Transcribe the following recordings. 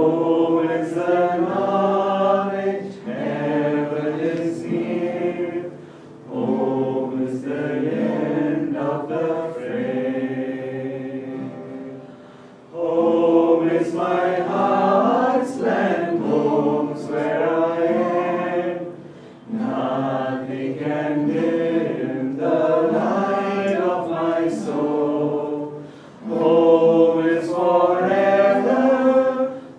Home is the knowledge, heaven is near. Home is the end of the fray. Home is my heart's land, home's where I am. Nothing can dim the light of my soul. Home is forever,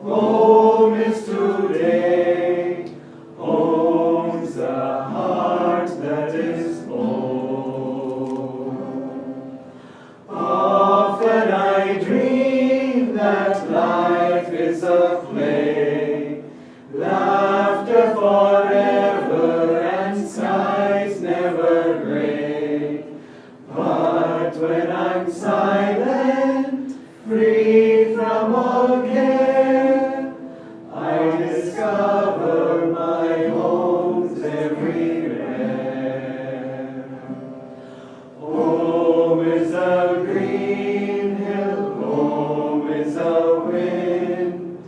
home is today. Home's the heart that is whole. Often I dream that life is a play, laughter forever and skies never gray. But when I'm silent, free from all care, I discover my home's everywhere. Home is a green hill, home is a wind,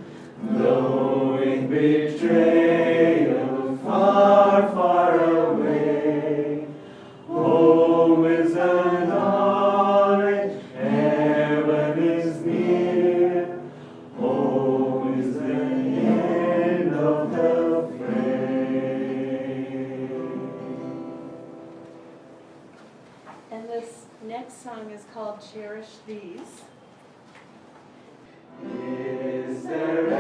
blowing betrayal far, far away. Home is a knowledge, heaven is near. Home is the end of the fray. And this next song is called Cherish These. Is there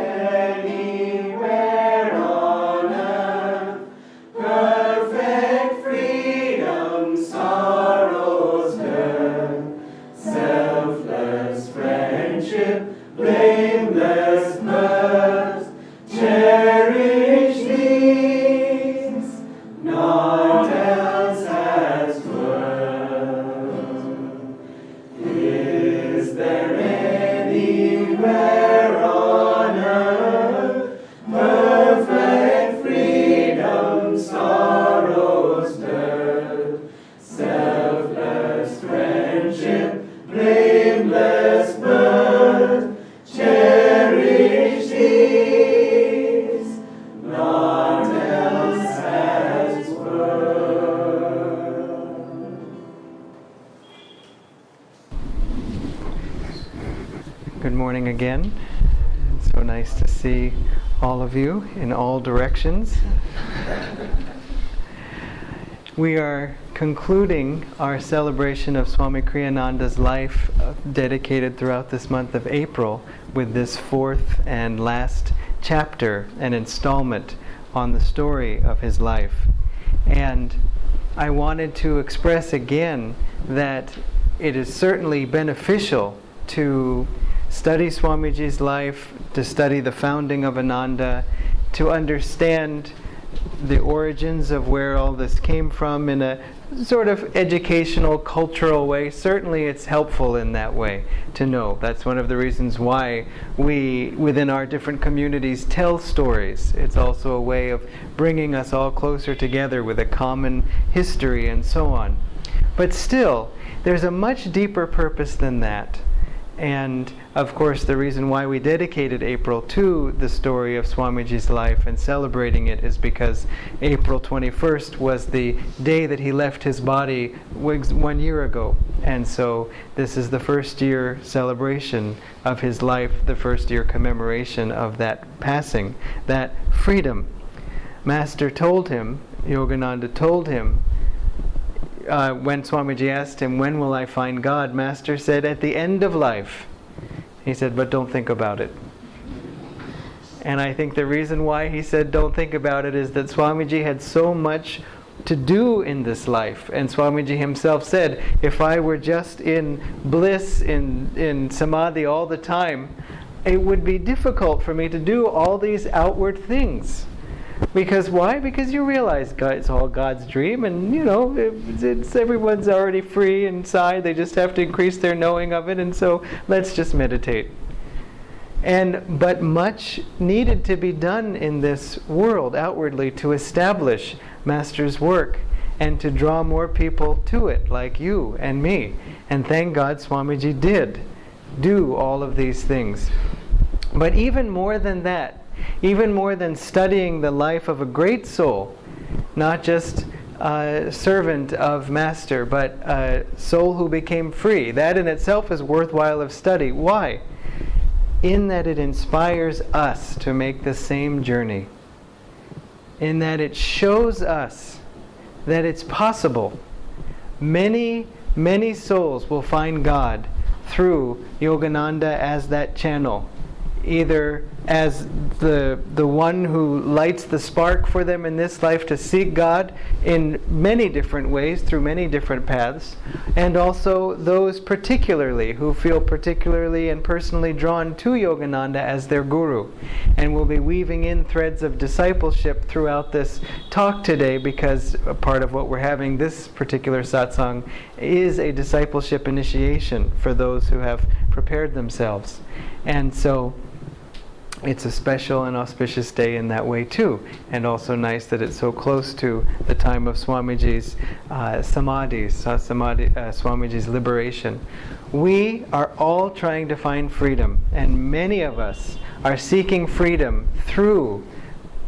anywhere on earth perfect freedom, sorrow's dearth, selfless friendship, blameless birth? Cherish these, naught else has worth. Is there anywhere on earth perfect freedom, sorrow's dearth, selfless friendship, blameless birth? Cherish these, naught else has worth. Good morning again. It's so nice to see all of you in all directions. We are concluding our celebration of Swami Kriyananda's life dedicated throughout this month of April with this fourth and last chapter, an installment on the story of his life. And I wanted to express again that it is certainly beneficial to study Swamiji's life, to study the founding of Ananda, to understand the origins of where all this came from in a sort of educational, cultural way. Certainly it's helpful in that way to know. That's one of the reasons why we, within our different communities, tell stories. It's also a way of bringing us all closer together with a common history and so on. But still, there's a much deeper purpose than that. And of course, the reason why we dedicated April to the story of Swamiji's life and celebrating it is because April 21st was the day that he left his body 1 year ago. And so this is the first year celebration of his life, the first year commemoration of that passing, that freedom. Master told him, Yogananda told him, when Swamiji asked him, when will I find God? Master said, at the end of life. He said, but don't think about it. And I think the reason why he said don't think about it is that Swamiji had so much to do in this life. And Swamiji himself said, if I were just in bliss, in samadhi all the time, it would be difficult for me to do all these outward things. Because why? Because you realize it's all God's dream, and it's everyone's already free inside. They just have to increase their knowing of it, and so let's just meditate. But much needed to be done in this world outwardly to establish Master's work and to draw more people to it, like you and me. And thank God Swamiji did do all of these things. But even more than that, even more than studying the life of a great soul, not just a servant of Master, but a soul who became free, that in itself is worthwhile of study. Why? In that it inspires us to make the same journey. In that it shows us that it's possible. Many, many souls will find God through Yogananda as that channel, either as the one who lights the spark for them in this life to seek God in many different ways, through many different paths, and also those particularly who feel particularly and personally drawn to Yogananda as their guru. And we'll be weaving in threads of discipleship throughout this talk today, because a part of what we're having this particular satsang is a discipleship initiation for those who have prepared themselves. And so it's a special and auspicious day in that way too, and also nice that it's so close to the time of Swamiji's Swamiji's liberation. We are all trying to find freedom, and many of us are seeking freedom through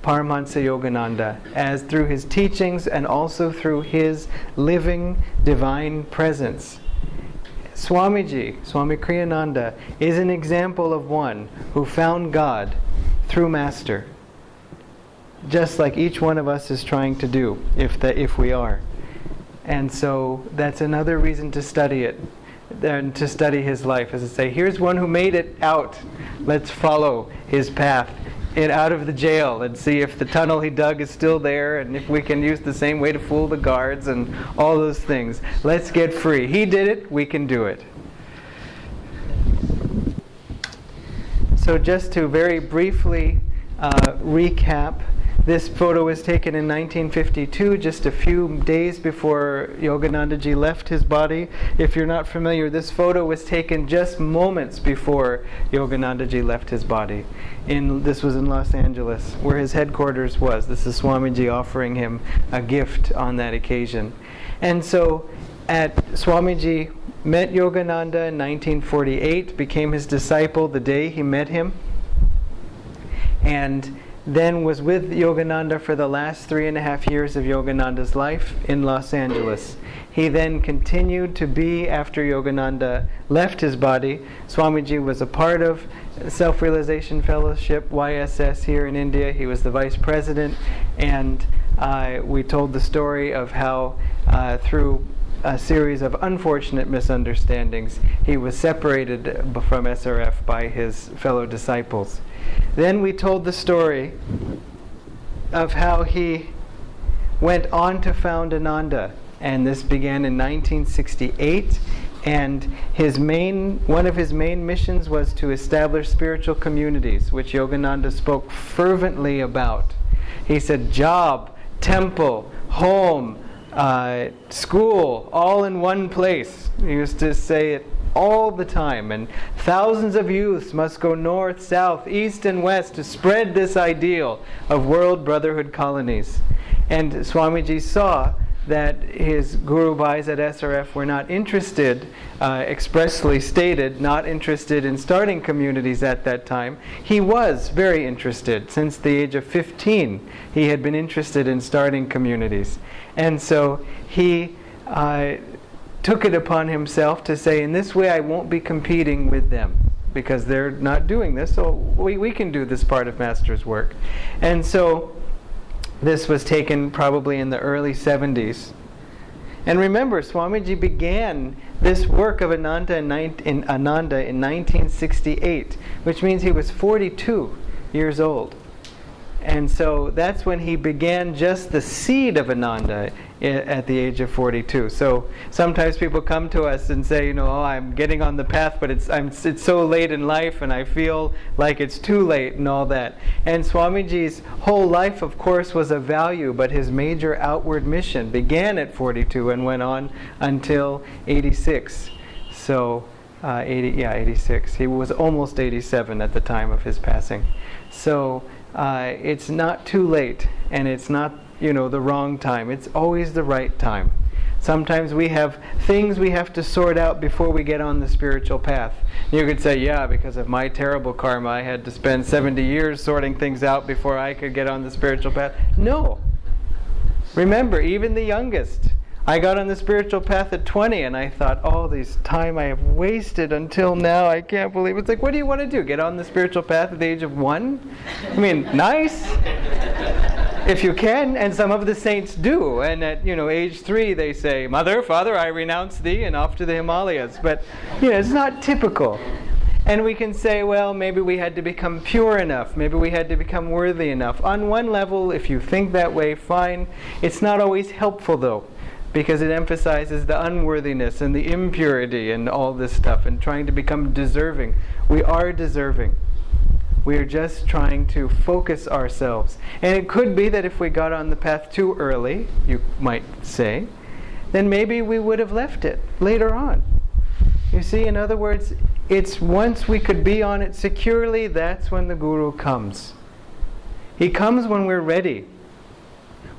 Paramahansa Yogananda, as through his teachings and also through his living divine presence. Swamiji, Swami Kriyananda, is an example of one who found God through Master, just like each one of us is trying to do, if we are. And so that's another reason to study it, and to study his life, is to say, here's one who made it out. Let's follow his path out of the jail and see if the tunnel he dug is still there, and if we can use the same way to fool the guards and all those things. Let's get free. He did it, we can do it. So just to very briefly recap, this photo was taken in 1952, just a few days before Yoganandaji left his body. If you're not familiar, this photo was taken just moments before Yoganandaji left his body. This was in Los Angeles, where his headquarters was. This is Swamiji offering him a gift on that occasion. And so Swamiji met Yogananda in 1948, became his disciple the day he met him, and then was with Yogananda for the last 3.5 years of Yogananda's life in Los Angeles. He then continued to be, after Yogananda left his body, Swamiji was a part of Self-Realization Fellowship, YSS, here in India. He was the vice president, and we told the story of how through a series of unfortunate misunderstandings, he was separated from SRF by his fellow disciples. Then we told the story of how he went on to found Ananda, and this began in 1968, and one of his main missions was to establish spiritual communities, which Yogananda spoke fervently about. He said, job, temple, home, school, all in one place. He used to say it all the time, and thousands of youths must go north, south, east, and west to spread this ideal of world brotherhood colonies. And Swamiji saw that his Guru Bhais at SRF were not interested, expressly stated, not interested in starting communities at that time. He was very interested. Since the age of 15, he had been interested in starting communities. And so he took it upon himself to say, in this way I won't be competing with them, because they're not doing this, so we can do this part of Master's work. And so this was taken probably in the early 70s. And remember, Swamiji began this work of Ananda in 1968, which means he was 42 years old. And so that's when he began just the seed of Ananda at the age of 42. So sometimes people come to us and say, oh, I'm getting on the path, but it's so late in life and I feel like it's too late and all that. And Swamiji's whole life, of course, was of value, but his major outward mission began at 42 and went on until 86. So 86. He was almost 87 at the time of his passing. So it's not too late, and it's not the wrong time. It's always the right time. Sometimes we have things we have to sort out before we get on the spiritual path. You could say, yeah, because of my terrible karma, I had to spend 70 years sorting things out before I could get on the spiritual path. No. Remember, even the youngest. I got on the spiritual path at 20 and I thought, oh, this time I have wasted until now, I can't believe it. It's like, what do you want to do? Get on the spiritual path at the age of 1? I mean, nice. If you can, and some of the saints do. And at age 3 they say, Mother, Father, I renounce thee, and off to the Himalayas. But it's not typical. And we can say, well, maybe we had to become pure enough. Maybe we had to become worthy enough. On one level, if you think that way, fine. It's not always helpful, though, because it emphasizes the unworthiness and the impurity and all this stuff and trying to become deserving. We are deserving. We are just trying to focus ourselves. And it could be that if we got on the path too early, you might say, then maybe we would have left it later on. You see, in other words, it's once we could be on it securely, that's when the Guru comes. He comes when we're ready.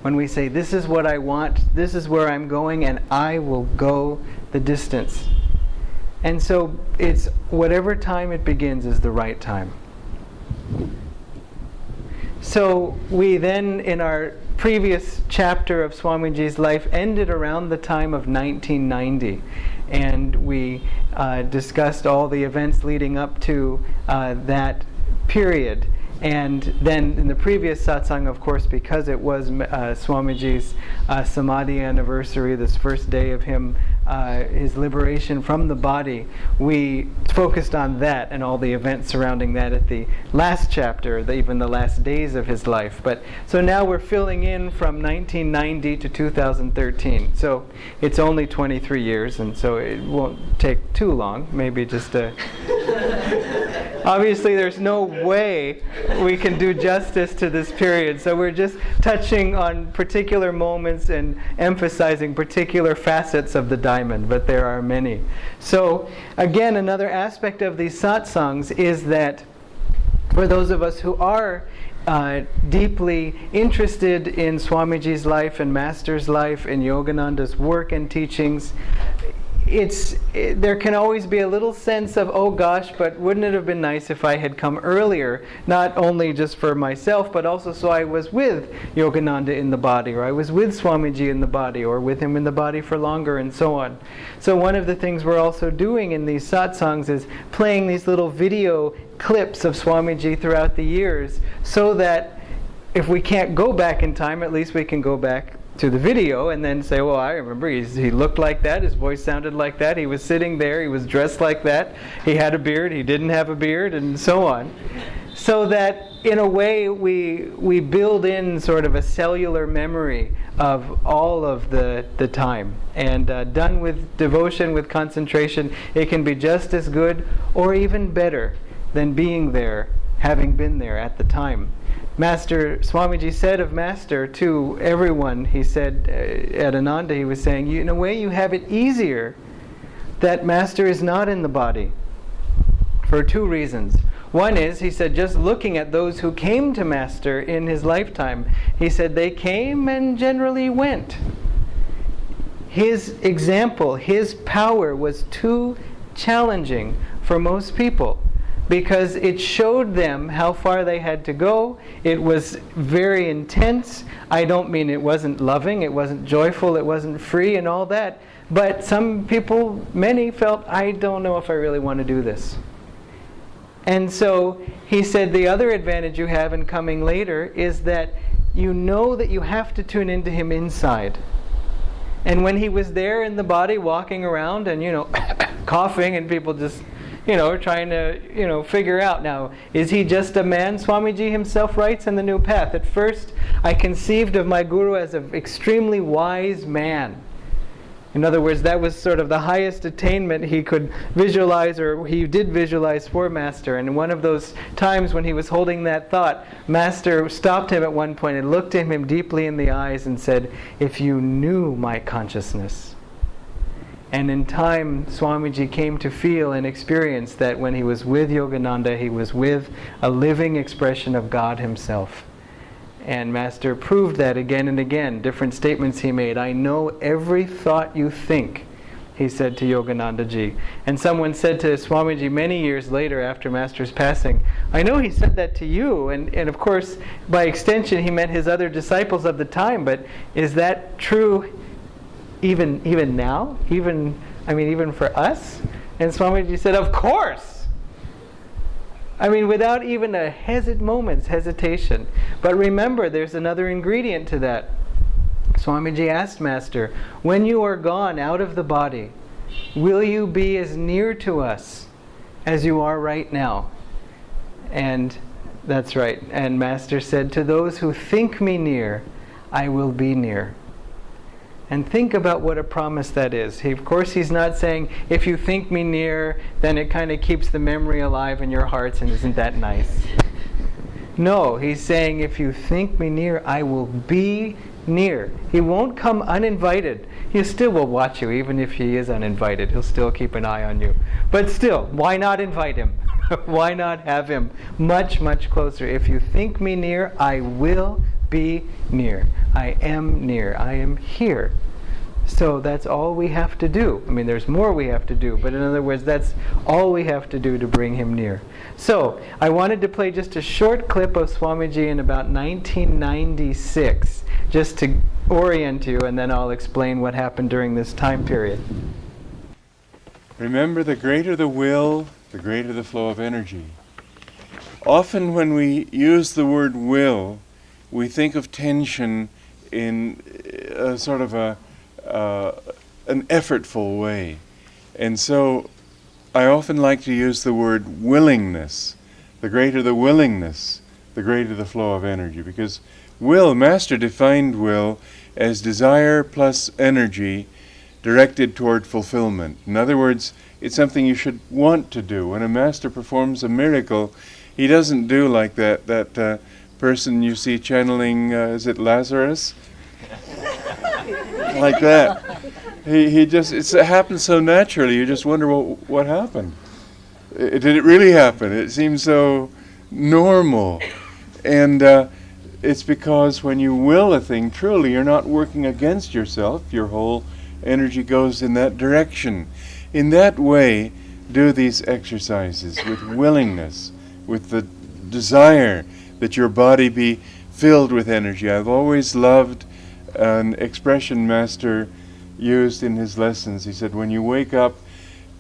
When we say, this is what I want, this is where I'm going, and I will go the distance. And so it's whatever time it begins is the right time. So we then, in our previous chapter of Swamiji's life, ended around the time of 1990. And we discussed all the events leading up to that period. And then in the previous satsang, of course, because it was Swamiji's Samadhi anniversary, this first day of him, his liberation from the body, we focused on that and all the events surrounding that at the last chapter, even the last days of his life. But so now we're filling in from 1990 to 2013. So it's only 23 years, and so it won't take too long. Maybe just a... Obviously, there's no way we can do justice to this period, so we're just touching on particular moments and emphasizing particular facets of the diamond, but there are many. So, again, another aspect of these satsangs is that for those of us who are deeply interested in Swamiji's life and Master's life, in Yogananda's work and teachings, there can always be a little sense of, oh gosh, but wouldn't it have been nice if I had come earlier, not only just for myself, but also so I was with Yogananda in the body, or I was with Swamiji in the body, or with him in the body for longer, and so on. So one of the things we're also doing in these satsangs is playing these little video clips of Swamiji throughout the years, so that if we can't go back in time, at least we can go back to the video and then say, well, I remember he looked like that, his voice sounded like that, he was sitting there, he was dressed like that, he had a beard, he didn't have a beard, and so on. So that in a way we build in sort of a cellular memory of all of the time. And done with devotion, with concentration, it can be just as good or even better than being there, having been there at the time. Master Swamiji said of Master to everyone, he said at Ananda, he was saying, in a way you have it easier that Master is not in the body, for 2 reasons. One is, he said, just looking at those who came to Master in his lifetime, he said they came and generally went. His example, his power was too challenging for most people, because it showed them how far they had to go. It was very intense. I don't mean it wasn't loving, it wasn't joyful, it wasn't free and all that. But some people, many felt, I don't know if I really want to do this. And so he said the other advantage you have in coming later is that you know that you have to tune into him inside. And when he was there in the body walking around and, coughing and people just... trying to, figure out now, is he just a man? Swamiji himself writes in The New Path, at first I conceived of my Guru as an extremely wise man. In other words, that was sort of the highest attainment he could visualize, or he did visualize for Master. And one of those times when he was holding that thought, Master stopped him at one point and looked at him deeply in the eyes and said, if you knew my consciousness. And in time, Swamiji came to feel and experience that when he was with Yogananda, he was with a living expression of God himself. And Master proved that again and again, different statements he made. I know every thought you think, he said to Yoganandaji. And someone said to Swamiji many years later after Master's passing, I know he said that to you. And of course, by extension, he meant his other disciples of the time. But is that true even now? Even for us? And Swamiji said, of course! I mean, without even a moment's hesitation. But remember, there's another ingredient to that. Swamiji asked Master, when you are gone out of the body, will you be as near to us as you are right now? And that's right. And Master said, to those who think me near, I will be near. And think about what a promise that is. Of course, he's not saying, if you think me near, then it kind of keeps the memory alive in your hearts, and isn't that nice? No, he's saying, if you think me near, I will be near. He won't come uninvited. He still will watch you, even if he is uninvited. He'll still keep an eye on you. But still, why not invite him? Why not have him much, much closer? If you think me near, I will be near. I am near. I am here. So that's all we have to do. I mean, there's more we have to do, but in other words, that's all we have to do to bring him near. So I wanted to play just a short clip of Swamiji in about 1996, just to orient you, and then I'll explain what happened during this time period. Remember, the greater the will, the greater the flow of energy. Often when we use the word will, we think of tension in a sort of an effortful way. And so I often like to use the word willingness. The greater the willingness, the greater the flow of energy. Because will, Master defined will as desire plus energy directed toward fulfillment. In other words, it's something you should want to do. When a Master performs a miracle, he doesn't do like that person you see channeling, is it Lazarus? Like that. He just, it happens so naturally, you just wonder, well, what happened? Did it really happen? It seems so normal. And it's because when you will a thing truly, you're not working against yourself. Your whole energy goes in that direction. In that way, do these exercises with willingness, with the desire that your body be filled with energy. I've always loved an expression Master used in his lessons. He said, when you wake up,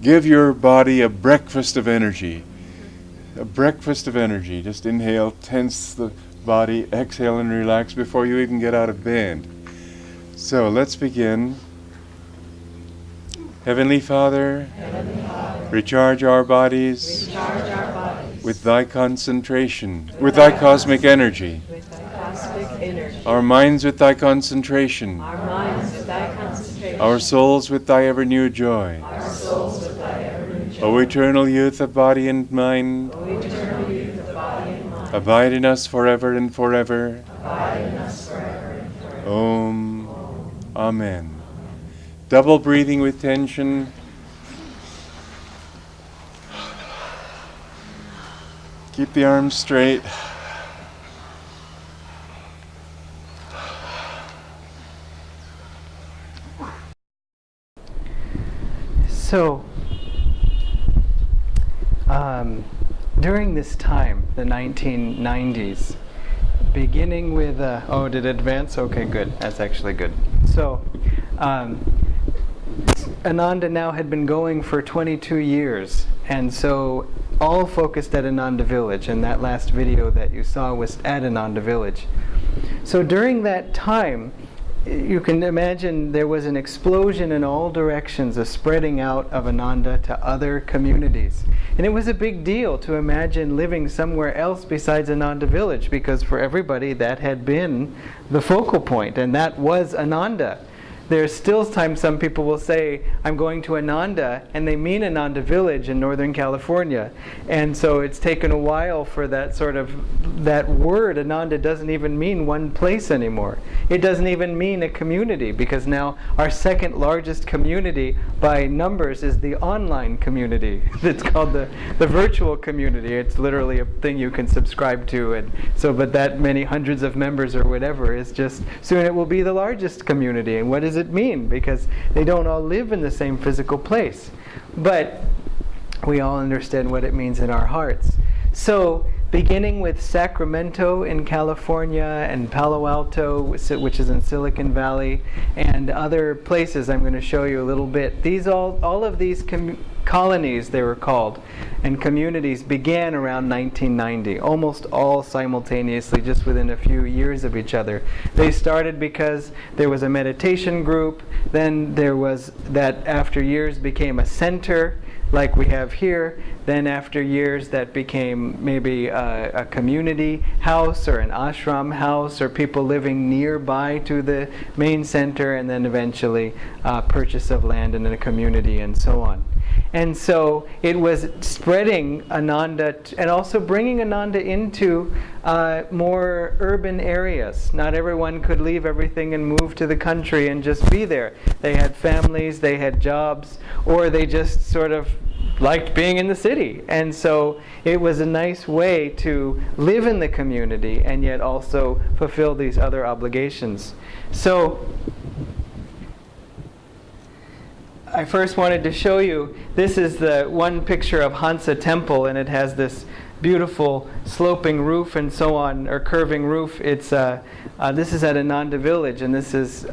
give your body a breakfast of energy. A breakfast of energy. Just inhale, tense the body, exhale and relax before you even get out of bed. So let's begin. Heavenly Father, recharge our bodies, with thy concentration, with thy cosmic energy. Our minds with thy concentration. Our souls with thy ever new joy. O eternal youth of body and mind, abide in us forever and forever. Om. Amen. Double breathing with tension. Keep the arms straight. So, during this time, the 1990s, beginning with, did it advance? Okay, good. That's actually good. So, Ananda now had been going for 22 years, and so all focused at Ananda Village, and that last video that you saw was at Ananda Village. So during that time, you can imagine there was an explosion in all directions, a spreading out of Ananda to other communities. And it was a big deal to imagine living somewhere else besides Ananda Village, because for everybody that had been the focal point, and that was Ananda. there's still times some people will say, I'm going to Ananda, and they mean Ananda Village in Northern California. And so it's taken a while for that that word, Ananda, doesn't even mean one place anymore. It doesn't even mean a community, because now our second largest community by numbers is the online community. It's called the virtual community. It's literally a thing you can subscribe to, and so, but that many hundreds of members or whatever is just, soon it will be the largest community. And what does it mean? Because they don't all live in the same physical place. But we all understand what it means in our hearts. So, beginning with Sacramento in California and Palo Alto, which is in Silicon Valley, and other places I'm going to show you a little bit. All of these colonies, they were called, and communities began around 1990, almost all simultaneously, just within a few years of each other. They started because there was a meditation group, then there was that after years became a center, like we have here. Then after years that became maybe a community house or an ashram house, or people living nearby to the main center, and then eventually purchase of land in a community and so on. And so it was spreading Ananda and also bringing Ananda into more urban areas. Not everyone could leave everything and move to the country and just be there. They had families, they had jobs, or they just sort of liked being in the city. And so it was a nice way to live in the community and yet also fulfill these other obligations. So I first wanted to show you, this is the one picture of Hansa Temple, and it has this beautiful sloping roof and so on, or curving roof. This is at Ananda Village, and this is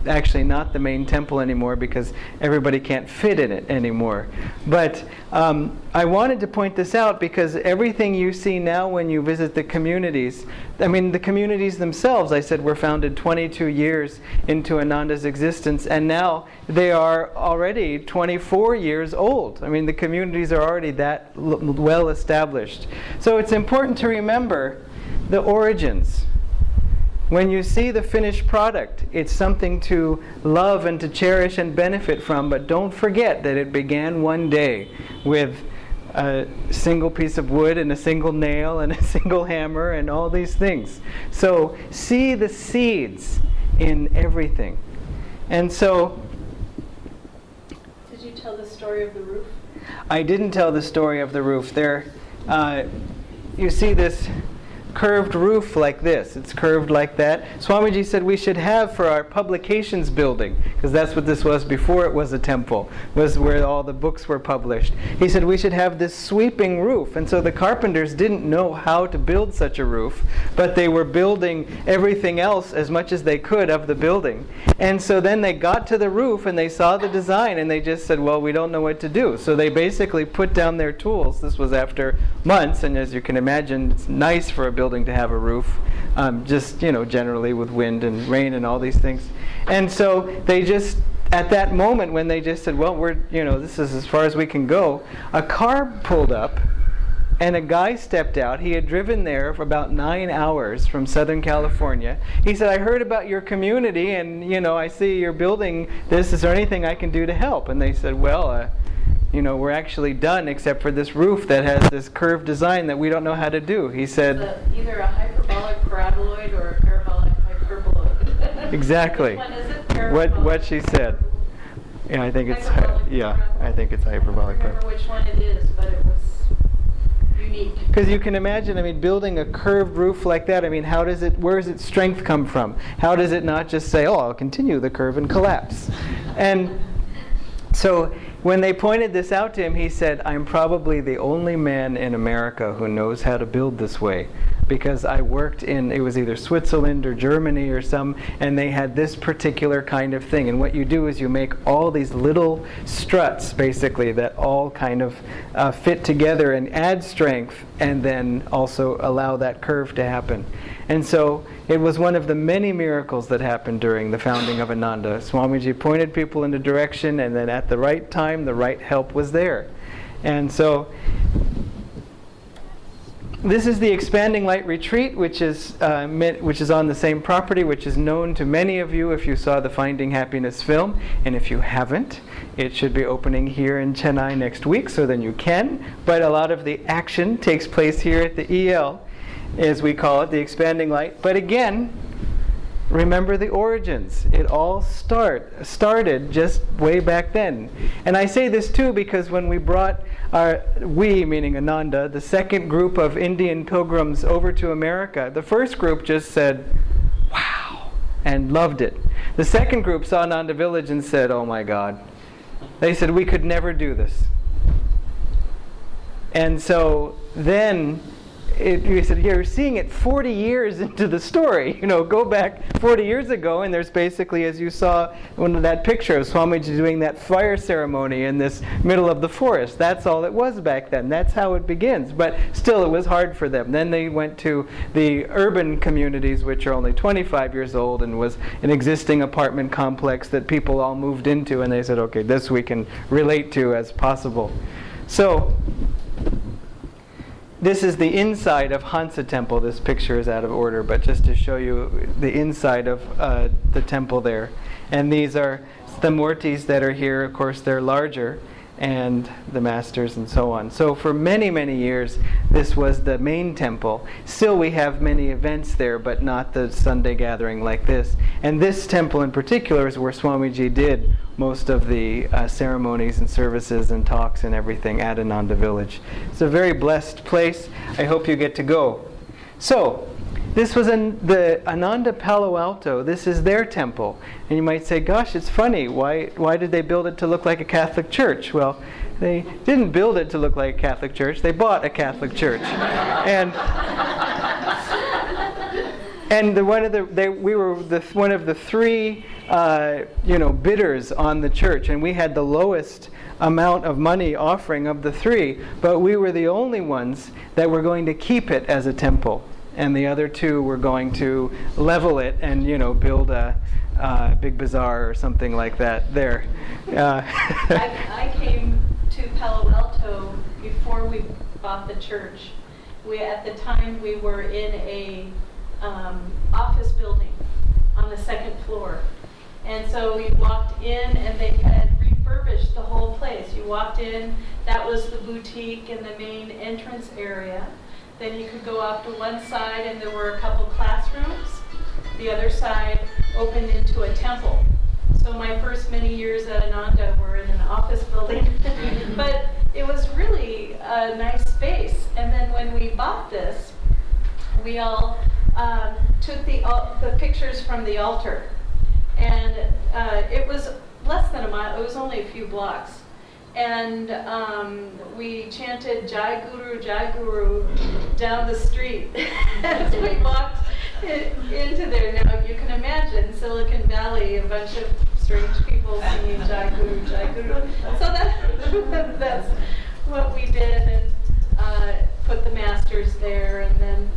actually not the main temple anymore because everybody can't fit in it anymore. But I wanted to point this out because everything you see now when you visit the communities, I mean, the communities themselves, I said, were founded 22 years into Ananda's existence, and now they are already 24 years old. I mean, the communities are already that well established. So it's important to remember the origins. When you see the finished product, it's something to love and to cherish and benefit from, but don't forget that it began one day with a single piece of wood and a single nail and a single hammer and all these things. So see the seeds in everything. And so, did you tell the story of the roof? I didn't tell the story of the roof. There, you see this curved roof like this. It's curved like that. Swamiji said we should have for our publications building, because that's what this was before it was a temple, was where all the books were published. He said we should have this sweeping roof. And so the carpenters didn't know how to build such a roof, but they were building everything else as much as they could of the building. And so then they got to the roof and they saw the design and they just said, well, we don't know what to do. So they basically put down their tools. This was after months, and as you can imagine, it's nice for a building to have a roof, just, generally with wind and rain and all these things. And so they just, at that moment when they just said, well, this is as far as we can go, a car pulled up and a guy stepped out. He had driven there for about 9 hours from Southern California. He said, I heard about your community and, I see you're building this. Is there anything I can do to help? And they said, well, we're actually done except for this roof that has this curved design that we don't know how to do. He said, either a hyperbolic paraboloid or a parabolic hyperboloid. Exactly. Which one is it? What she said. Yeah, I think it's hyperbolic. I don't remember which one it is, but it was unique. Because you can imagine, building a curved roof like that, where does its strength come from? How does it not just say, I'll continue the curve and collapse? And so when they pointed this out to him, he said, I'm probably the only man in America who knows how to build this way. Because I worked it was either Switzerland or Germany or and they had this particular kind of thing. And what you do is you make all these little struts, basically, that all kind of fit together and add strength, and then also allow that curve to happen. And so it was one of the many miracles that happened during the founding of Ananda. Swamiji pointed people in a direction, and then at the right time, the right help was there. And so This is the Expanding Light Retreat, which is on the same property, which is known to many of you if you saw the Finding Happiness film. And if you haven't, it should be opening here in Chennai next week, so then you can. But a lot of the action takes place here at the EL, as we call it, the Expanding Light. But again, remember the origins. It all started just way back then. And I say this too because when we brought we, meaning Ananda, the second group of Indian pilgrims over to America, the first group just said, wow, and loved it. The second group saw Ananda Village and said, oh my God. They said, we could never do this. And so then we said, you're seeing it 40 years into the story. Go back 40 years ago, and there's basically, as you saw in that picture of Swamiji doing that fire ceremony in this middle of the forest. That's all it was back then. That's how it begins. But still, it was hard for them. Then they went to the urban communities, which are only 25 years old, and was an existing apartment complex that people all moved into, and they said, okay, this we can relate to as possible. So, this is the inside of Hansa Temple. This picture is out of order, but just to show you the inside of the temple there. And these are the murtis that are here. Of course, they're larger, and the masters and so on. So for many, many years, this was the main temple. Still, we have many events there, but not the Sunday gathering like this. And this temple in particular is where Swamiji did most of the ceremonies and services and talks and everything at Ananda Village. It's a very blessed place. I hope you get to go. So, this was in the Ananda Palo Alto. This is their temple. And you might say, gosh, it's funny. Why did they build it to look like a Catholic church? Well, they didn't build it to look like a Catholic church. They bought a Catholic church. And we were one of the three bidders on the church, and we had the lowest amount of money offering of the three, but we were the only ones that were going to keep it as a temple, and the other two were going to level it and build a big bazaar or something like that there. I came to Palo Alto before we bought the church. At the time we were in a office building on the second floor. And so we walked in and they had refurbished the whole place. You walked in, that was the boutique and the main entrance area. Then you could go off to one side and there were a couple classrooms. The other side opened into a temple. So my first many years at Ananda were in an office building. But it was really a nice space. And then when we bought this, we all took the pictures from the altar, and it was less than a mile. It was only a few blocks, and we chanted Jai Guru down the street as we walked into there. Now you can imagine Silicon Valley, a bunch of strange people singing Jai Guru, Jai Guru. So that's what we did, and put the masters there, and then.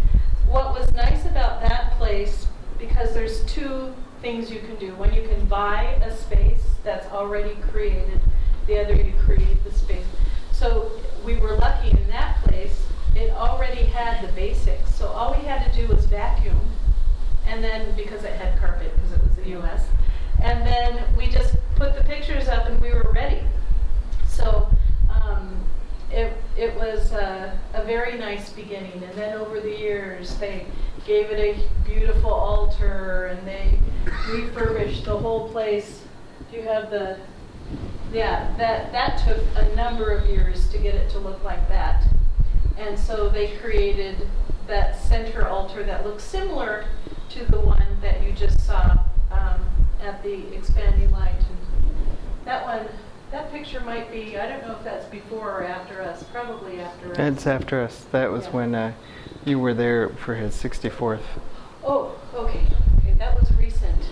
What was nice about that place, because there's two things you can do. One, you can buy a space that's already created. The other, you create the space. So we were lucky in that place. It already had the basics. So all we had to do was vacuum. And then, because it had carpet, because it was the U.S. And then we just put the pictures up and we were ready. So it was a very nice beginning, and then over the years they gave it a beautiful altar and they refurbished the whole place. You have that took a number of years to get it to look like that, and so they created that center altar that looks similar to the one that you just saw at the Expanding Light. And that picture might be, I don't know if that's before or after us, probably after us. It's after us. That was when you were there for his 64th. Oh, okay, that was recent.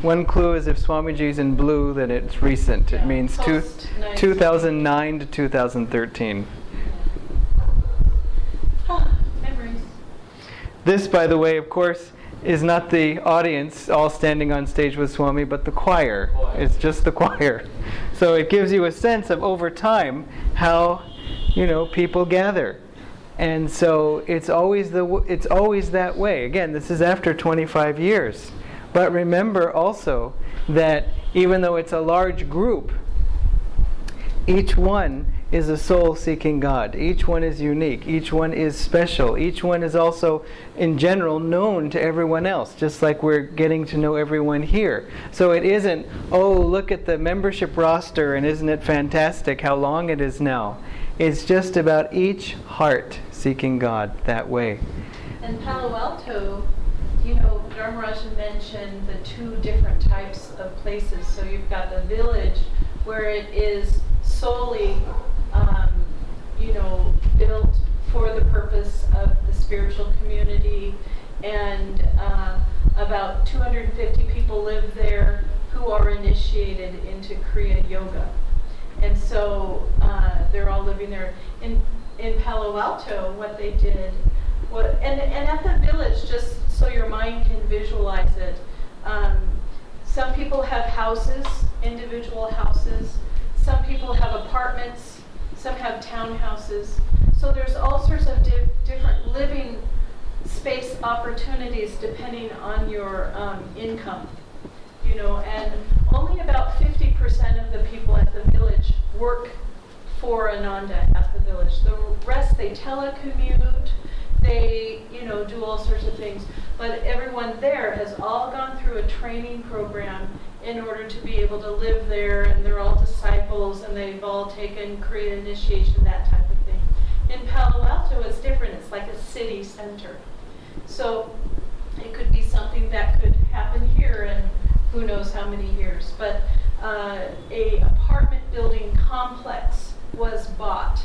One clue is if Swamiji's in blue, then it's recent. It means 2009 to 2013. Memories. This, by the way, of course, is not the audience all standing on stage with Swami, but the choir. It's just the choir. So it gives you a sense of, over time, how, people gather. And so it's always that way. Again, this is after 25 years. But remember also that even though it's a large group, each one is a soul seeking God. Each one is unique. Each one is special. Each one is also, in general, known to everyone else, just like we're getting to know everyone here. So it isn't, oh, look at the membership roster and isn't it fantastic how long it is now. It's just about each heart seeking God that way. In Palo Alto, you know, Dharmaraja mentioned the two different types of places. So you've got the village where it is solely, built for the purpose of the spiritual community, and about 250 people live there who are initiated into Kriya Yoga. And so they're all living there. In Palo Alto, what they did, and at the village, just so your mind can visualize it, some people have houses, individual houses. Some people have apartments. Some have townhouses. So there's all sorts of different living space opportunities depending on your income. And only about 50% of the people at the village work for Ananda at the village. The rest, they telecommute, they, do all sorts of things. But everyone there has all gone through a training program in order to be able to live there, and they're all disciples, and they've all taken Kriya initiation, that type of thing. In Palo Alto, it's different. It's like a city center. So it could be something that could happen here in who knows how many years. But a apartment building complex was bought.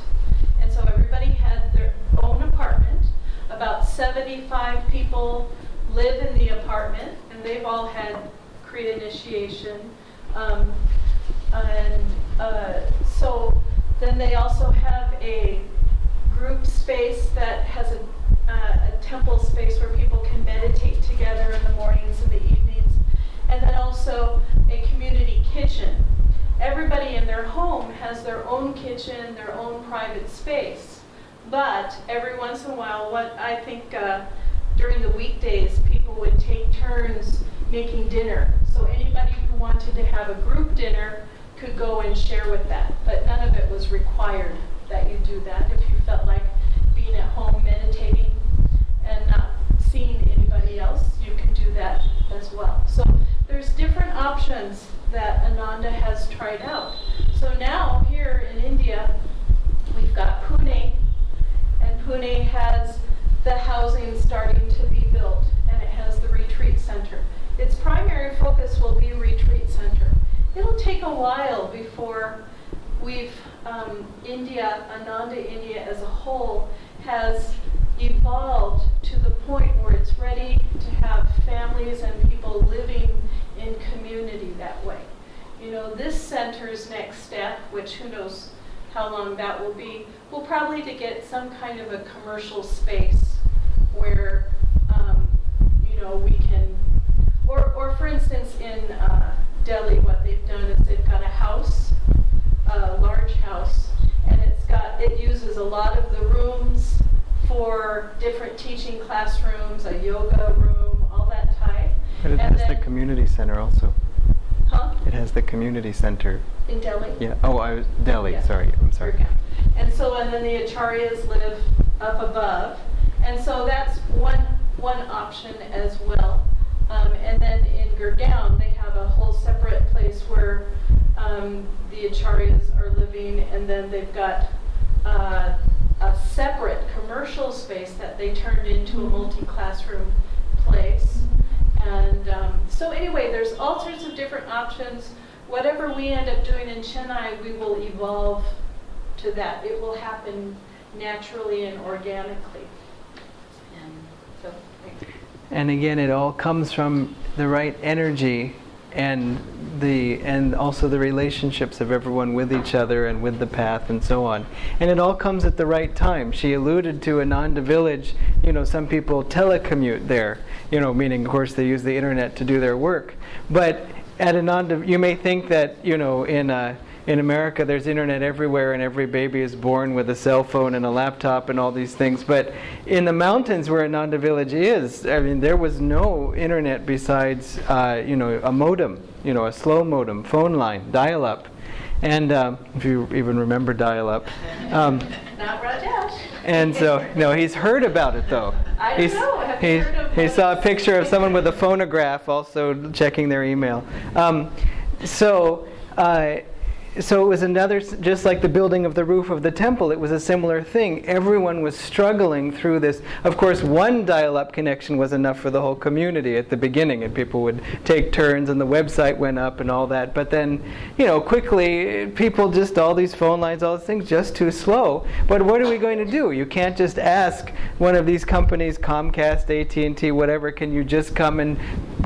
And so everybody had their own apartment. About 75 people live in the apartment, and they've all had Kriya initiation. So then they also have a group space that has a temple space where people can meditate together in the mornings and the evenings. And then also a community kitchen. Everybody in their home has their own kitchen, their own private space. But every once in a while, what I think during the weekdays, people would take turns making dinner. So anybody who wanted to have a group dinner could go and share with that. But none of it was required that you do that. If you felt like being at home meditating and not seeing anybody else, you can do that as well. So there's different options that Ananda has tried out. So now here in India, we've got Pune, and Pune has the housing starting to be built, and it has the retreat center. Its primary focus will be retreat center. It'll take a while before Ananda India as a whole has evolved to the point where it's ready to have families and people living in community that way. This center's next step, which who knows how long that will be, will probably to get some kind of a commercial space where, we can, or for instance in Delhi, what they've done is they've got a house, a large house, and it uses a lot of the rooms for different teaching classrooms, a yoga room, all that type. But it has the community center also. Huh? It has the community center. In Delhi? Yeah. Oh, Delhi. Yeah. Sorry. I'm sorry. Okay. And then the acharyas live up above. And so that's one option as well. And then in Gurgaon, they have a whole separate place where the acharyas are living, and then they've got a separate commercial space that they turned into a multi-classroom place. And so anyway, there's all sorts of different options. Whatever we end up doing in Chennai, we will evolve to that. It will happen naturally and organically. And again, it all comes from the right energy and also the relationships of everyone with each other and with the path and so on. And it all comes at the right time. She alluded to Ananda Village. Some people telecommute there, meaning of course they use the internet to do their work. But at Ananda, you may think that, in in America there's internet everywhere and every baby is born with a cell phone and a laptop and all these things. But in the mountains where Ananda Village is, I mean, there was no internet besides, a modem, a slow modem, phone line, dial-up. And if you even remember dial-up. Not Rajesh. And so, no, he's heard about it though. I don't know. Have you heard of He what saw a it's- picture of someone with a phonograph also checking their email. So it was another, just like the building of the roof of the temple, it was a similar thing. Everyone was struggling through this. Of course, one dial-up connection was enough for the whole community at the beginning, and people would take turns, and the website went up and all that. But then, quickly, people just, all these phone lines, all these things, just too slow. But what are we going to do? You can't just ask one of these companies, Comcast, AT&T, whatever, can you just come and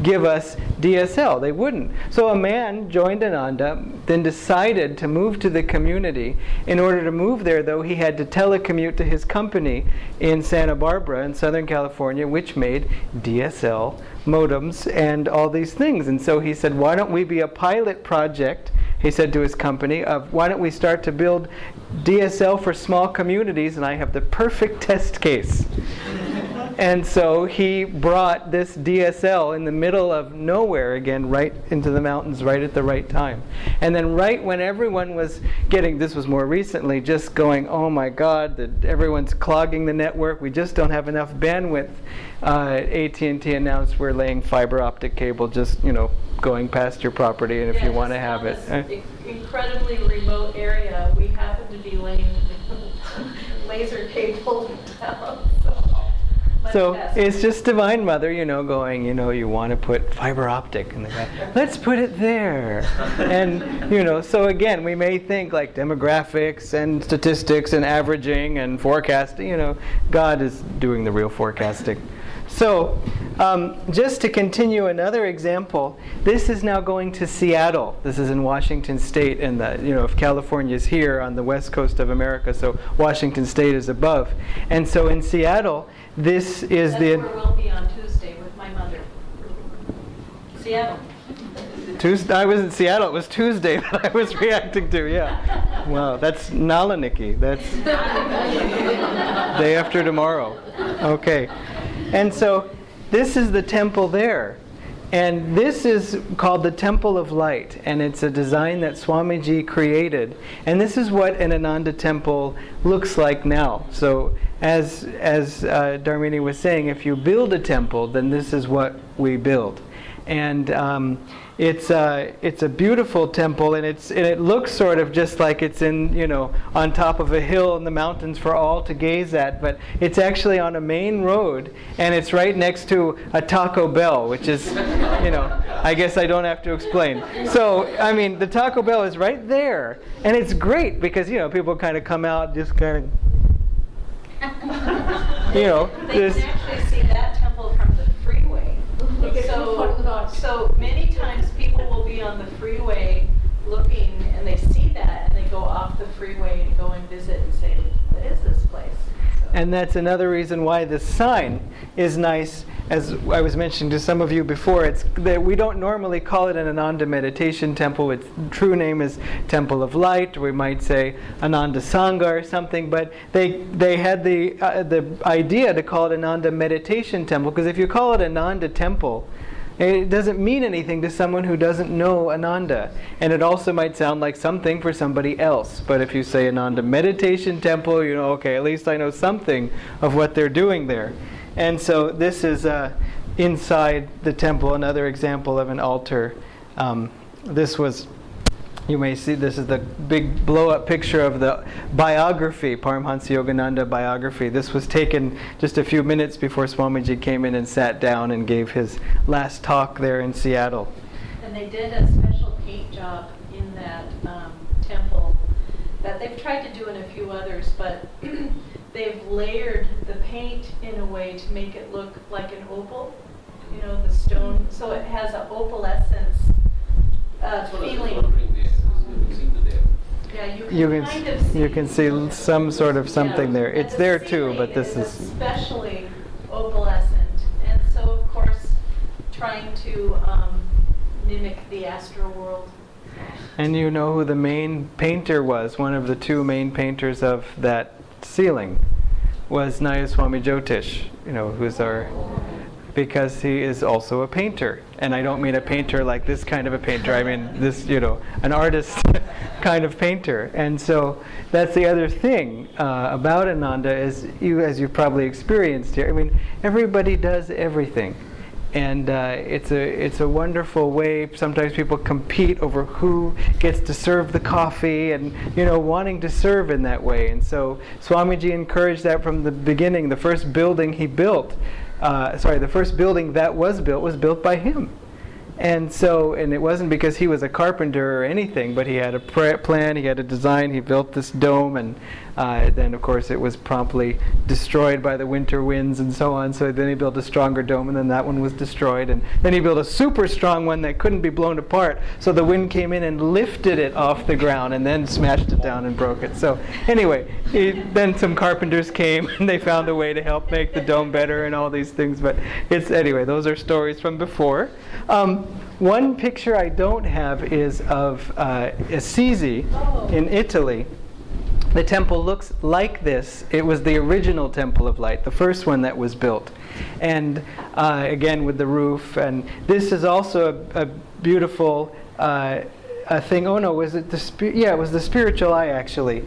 give us DSL? They wouldn't. So a man joined Ananda, then decided to move to the community. In order to move there, though, he had to telecommute to his company in Santa Barbara in Southern California, which made DSL modems and all these things. And so he said, why don't we be a pilot project, he said to his company, of why don't we start to build DSL for small communities, and I have the perfect test case. And so he brought this DSL in the middle of nowhere again, right into the mountains, right at the right time. And then right when everyone was getting, this was more recently, just going, oh my God, everyone's clogging the network, we just don't have enough bandwidth, AT&T announced we're laying fiber optic cable just, going past your property, and if you want to have it. This incredibly remote area, we happen to be laying laser cable down. So it's just Divine Mother, going, you want to put fiber optic, and the guy, let's put it there. And, so again, we may think like demographics and statistics and averaging and forecasting, God is doing the real forecasting. So just to continue another example, this is now going to Seattle. This is in Washington State, and if California is here on the west coast of America, so Washington State is above. And so in Seattle, this is That's the... where we'll be on Tuesday with my mother. Seattle. Tuesday, I was in Seattle. It was Tuesday that I was reacting to, yeah. Wow, that's Nalaniki. That's day after tomorrow. Okay. And so this is the temple there. And this is called the Temple of Light, and it's a design that Swamiji created. And this is what an Ananda temple looks like now. So as Dharmini was saying, if you build a temple, then this is what we build. And it's a beautiful temple, and it looks sort of just like it's in on top of a hill in the mountains for all to gaze at, but it's actually on a main road, and it's right next to a Taco Bell, which is I guess I don't have to explain. So I mean, the Taco Bell is right there, and it's great because people kind of come out just kind of They just. can actually see that temple from the freeway. So many times people will be on the freeway looking, and they see that, and they go off the freeway and go and visit and say, what is this place? So. And that's another reason why this sign is nice. As I was mentioning to some of you before, it's that we don't normally call it an Ananda meditation temple. Its true name is Temple of Light, or we might say Ananda Sangha or something. But they had the idea to call it Ananda meditation temple, because if you call it Ananda temple, it doesn't mean anything to someone who doesn't know Ananda. And it also might sound like something for somebody else. But if you say Ananda meditation temple, okay, at least I know something of what they're doing there. And so this is inside the temple, another example of an altar. You may see, this is the big blow-up picture of the biography, Paramhansa Yogananda biography. This was taken just a few minutes before Swamiji came in and sat down and gave his last talk there in Seattle. And they did a special paint job in that temple that they've tried to do in a few others, but they've layered the paint in a way to make it look like an opal, the stone. So it has an opalescence feeling. Yeah, You can see some sort of something there. It's And there the too, but ceiling this is... especially opalescent, and so of course trying to mimic the astral world. And you know who the main painter was? One of the two main painters of that ceiling was Nayaswami Jyotish, who's because he is also a painter. And I don't mean a painter like this kind of a painter. I mean this, an artist kind of painter. And so that's the other thing about Ananda is, as you've probably experienced here, everybody does everything. And it's a wonderful way. Sometimes people compete over who gets to serve the coffee and, wanting to serve in that way. And so Swamiji encouraged that from the beginning. The first building he built, the first building that was built by him. And it wasn't because he was a carpenter or anything, but he had a plan, he had a design, he built this dome, and then of course it was promptly destroyed by the winter winds and so on. So then he built a stronger dome, and then that one was destroyed, and then he built a super strong one that couldn't be blown apart. So the wind came in and lifted it off the ground, and then smashed it down and broke it. So anyway, then some carpenters came, and they found a way to help make the dome better and all these things. But those are stories from before. One picture I don't have is of Assisi in Italy. The temple looks like this. It was the original Temple of Light, the first one that was built. And again with the roof. And this is also a beautiful thing. Oh no, was it it was the spiritual eye actually.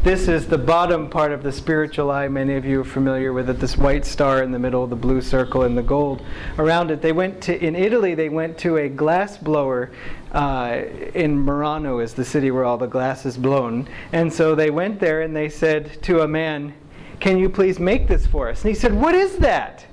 This is the bottom part of the spiritual eye. Many of you are familiar with it. This white star in the middle, the blue circle, and the gold around it. In Italy, they went to a glass blower in Murano, is the city where all the glass is blown. And so they went there and they said to a man, "Can you please make this for us?" And he said, "What is that?"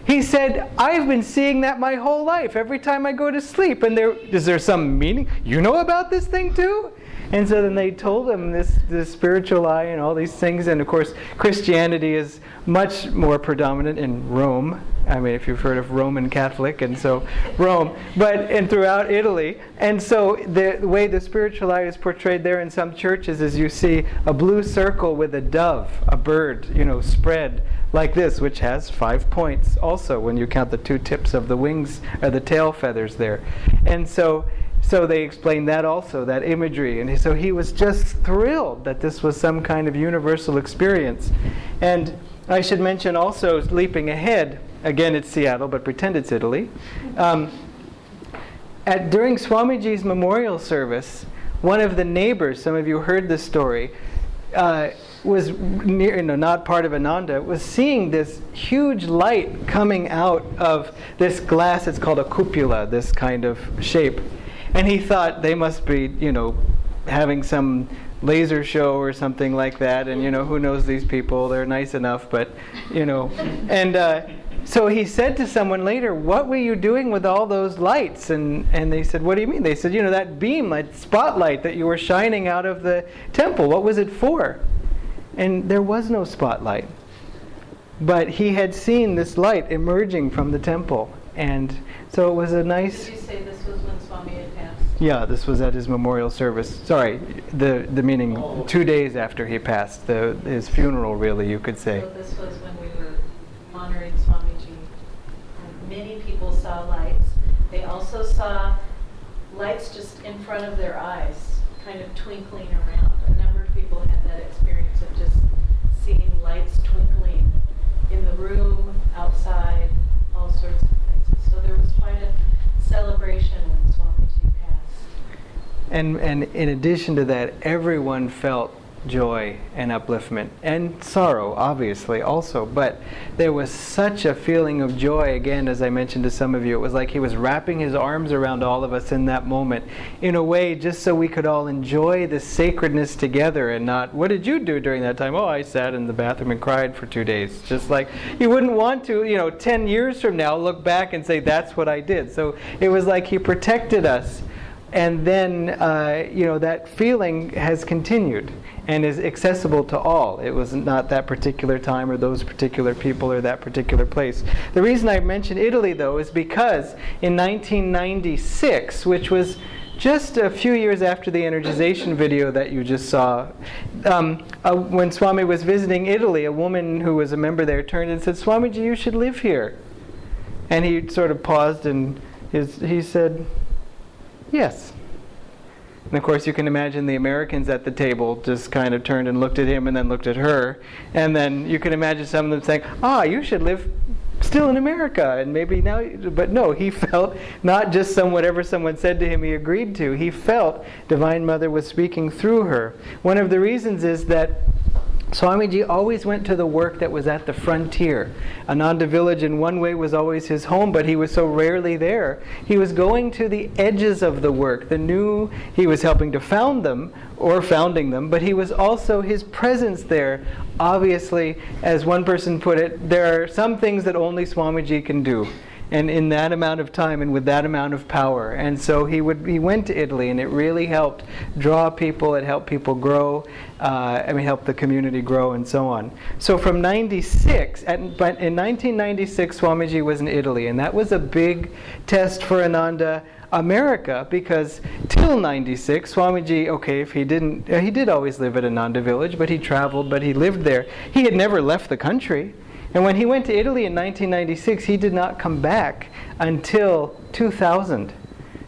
He said, "I've been seeing that my whole life, every time I go to sleep. And is there some meaning? You know about this thing too?" And so then they told him this spiritual eye and all these things. And of course, Christianity is much more predominant in Rome. If you've heard of Roman Catholic, and so Rome, and throughout Italy. And so the way the spiritual eye is portrayed there in some churches is you see a blue circle with a dove, a bird, spread like this, which has 5 points also when you count the 2 tips of the wings or the tail feathers there. And so they explained that also, that imagery. And so he was just thrilled that this was some kind of universal experience. And I should mention also, leaping ahead, again it's Seattle, but pretend it's Italy. During Swamiji's memorial service, one of the neighbors, some of you heard this story, was near, not part of Ananda, was seeing this huge light coming out of this glass. It's called a cupola, this kind of shape. And he thought they must be, having some laser show or something like that. And, who knows these people? They're nice enough, but, And so he said to someone later, "What were you doing with all those lights?" And they said, "What do you mean?" They said, "That beam, that spotlight that you were shining out of the temple, what was it for?" And there was no spotlight. But he had seen this light emerging from the temple. And so it was a nice... Did you say this was when Swami had passed? Yeah, this was at his memorial service. Sorry, the meaning 2 days after he passed, his funeral, really, you could say. So this was when we were honoring Swamiji. Many people saw lights. They also saw lights just in front of their eyes, kind of twinkling around. A number of people had that experience of just seeing lights twinkling in the room, outside, all sorts of things. So there was quite a celebration when Swamiji passed. And in addition to that, everyone felt joy and upliftment and sorrow, obviously, also. But there was such a feeling of joy, again, as I mentioned to some of you. It was like he was wrapping his arms around all of us in that moment, in a way, just so we could all enjoy the sacredness together and not, "What did you do during that time?" "Oh, I sat in the bathroom and cried for 2 days." Just like you wouldn't want to, 10 years from now, look back and say, "That's what I did." So it was like he protected us. And then, that feeling has continued and is accessible to all. It was not that particular time or those particular people or that particular place. The reason I mentioned Italy, though, is because in 1996, which was just a few years after the energization video that you just saw, when Swami was visiting Italy, a woman who was a member there turned and said, "Swamiji, you should live here." And he sort of paused and he said, "Yes." And of course, you can imagine the Americans at the table just kind of turned and looked at him and then looked at her. And then you can imagine some of them saying, you should live still in America, and maybe now. But no, he felt not just whatever someone said to him he agreed to. He felt Divine Mother was speaking through her. One of the reasons is that Swamiji always went to the work that was at the frontier. Ananda Village in one way was always his home, but he was so rarely there. He was going to the edges of the work. He was helping to found them, or founding them, but he was also his presence there. Obviously, as one person put it, there are some things that only Swamiji can do. And in that amount of time and with that amount of power. And so he went to Italy, and it really helped draw people, it helped people grow, helped the community grow, and so on. So from 96, but in 1996, Swamiji was in Italy, and that was a big test for Ananda America, because till 96, Swamiji, if he did always live at Ananda Village, but he traveled, but he lived there. He had never left the country. And when he went to Italy in 1996, he did not come back until 2000.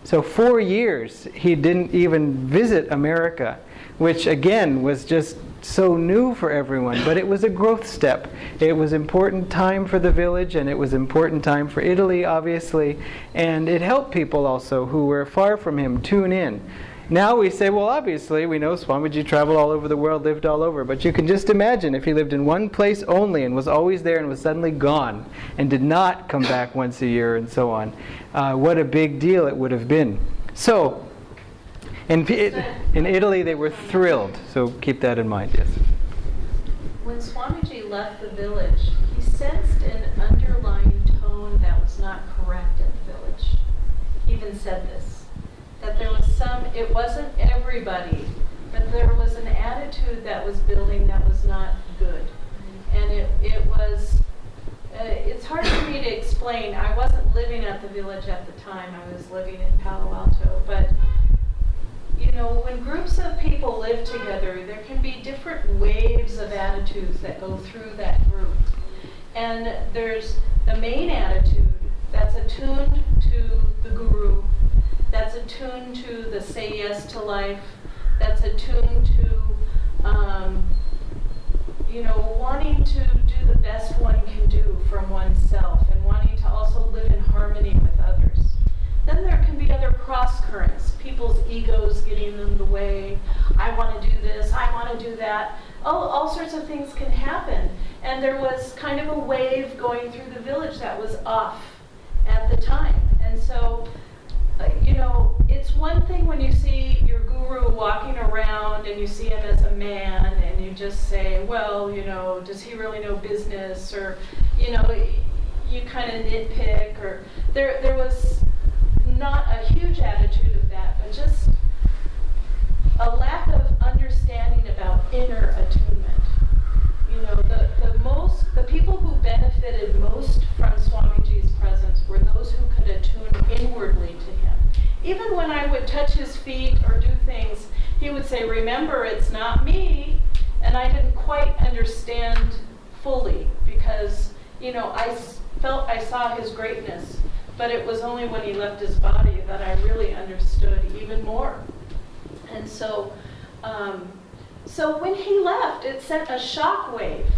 So 4 years he didn't even visit America, which again was just so new for everyone. But it was a growth step. It was important time for the village, and it was important time for Italy, obviously. And it helped people also who were far from him tune in. Now we say, well, obviously, we know Swamiji traveled all over the world, lived all over. But you can just imagine if he lived in one place only and was always there and was suddenly gone and did not come back once a year and so on, what a big deal it would have been. So, in Italy, they were thrilled. So keep that in mind, yes. When Swamiji left the village, he sensed an underlying tone that was not correct in the village. He even said this. That there was it wasn't everybody, but there was an attitude that was building that was not good. And it's hard for me to explain. I wasn't living at the village at the time. I was living in Palo Alto. But, when groups of people live together, there can be different waves of attitudes that go through that group. And there's the main attitude that's attuned to the guru, that's attuned to the say yes to life, that's attuned to, wanting to do the best one can do from oneself and wanting to also live in harmony with others. Then there can be other cross currents, people's egos getting in the way. I want to do this, I want to do that. All sorts of things can happen. And there was kind of a wave going through the village that was off at the time. And so, it's one thing when you see your guru walking around and you see him as a man and you just say, well, does he really know business? Or, you kind of nitpick. Or there was not a huge attitude of that, but just a lack of understanding about inner attunement. The people who benefited most from Swamiji's presence were those who could attune inwardly to him. Even when I would touch his feet or do things, he would say, remember, it's not me. And I didn't quite understand fully because, I felt I saw his greatness, but it was only when he left his body that I really understood even more. And so when he left, it sent a shockwave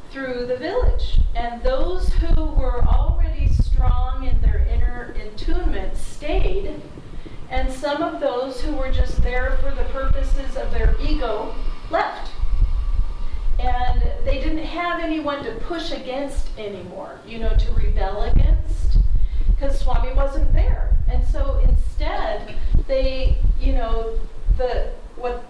through the village. And those who were already strong in their inner attunement stayed, and some of those who were just there for the purposes of their ego left. And they didn't have anyone to push against anymore, to rebel against, because Swami wasn't there. And so instead, they, what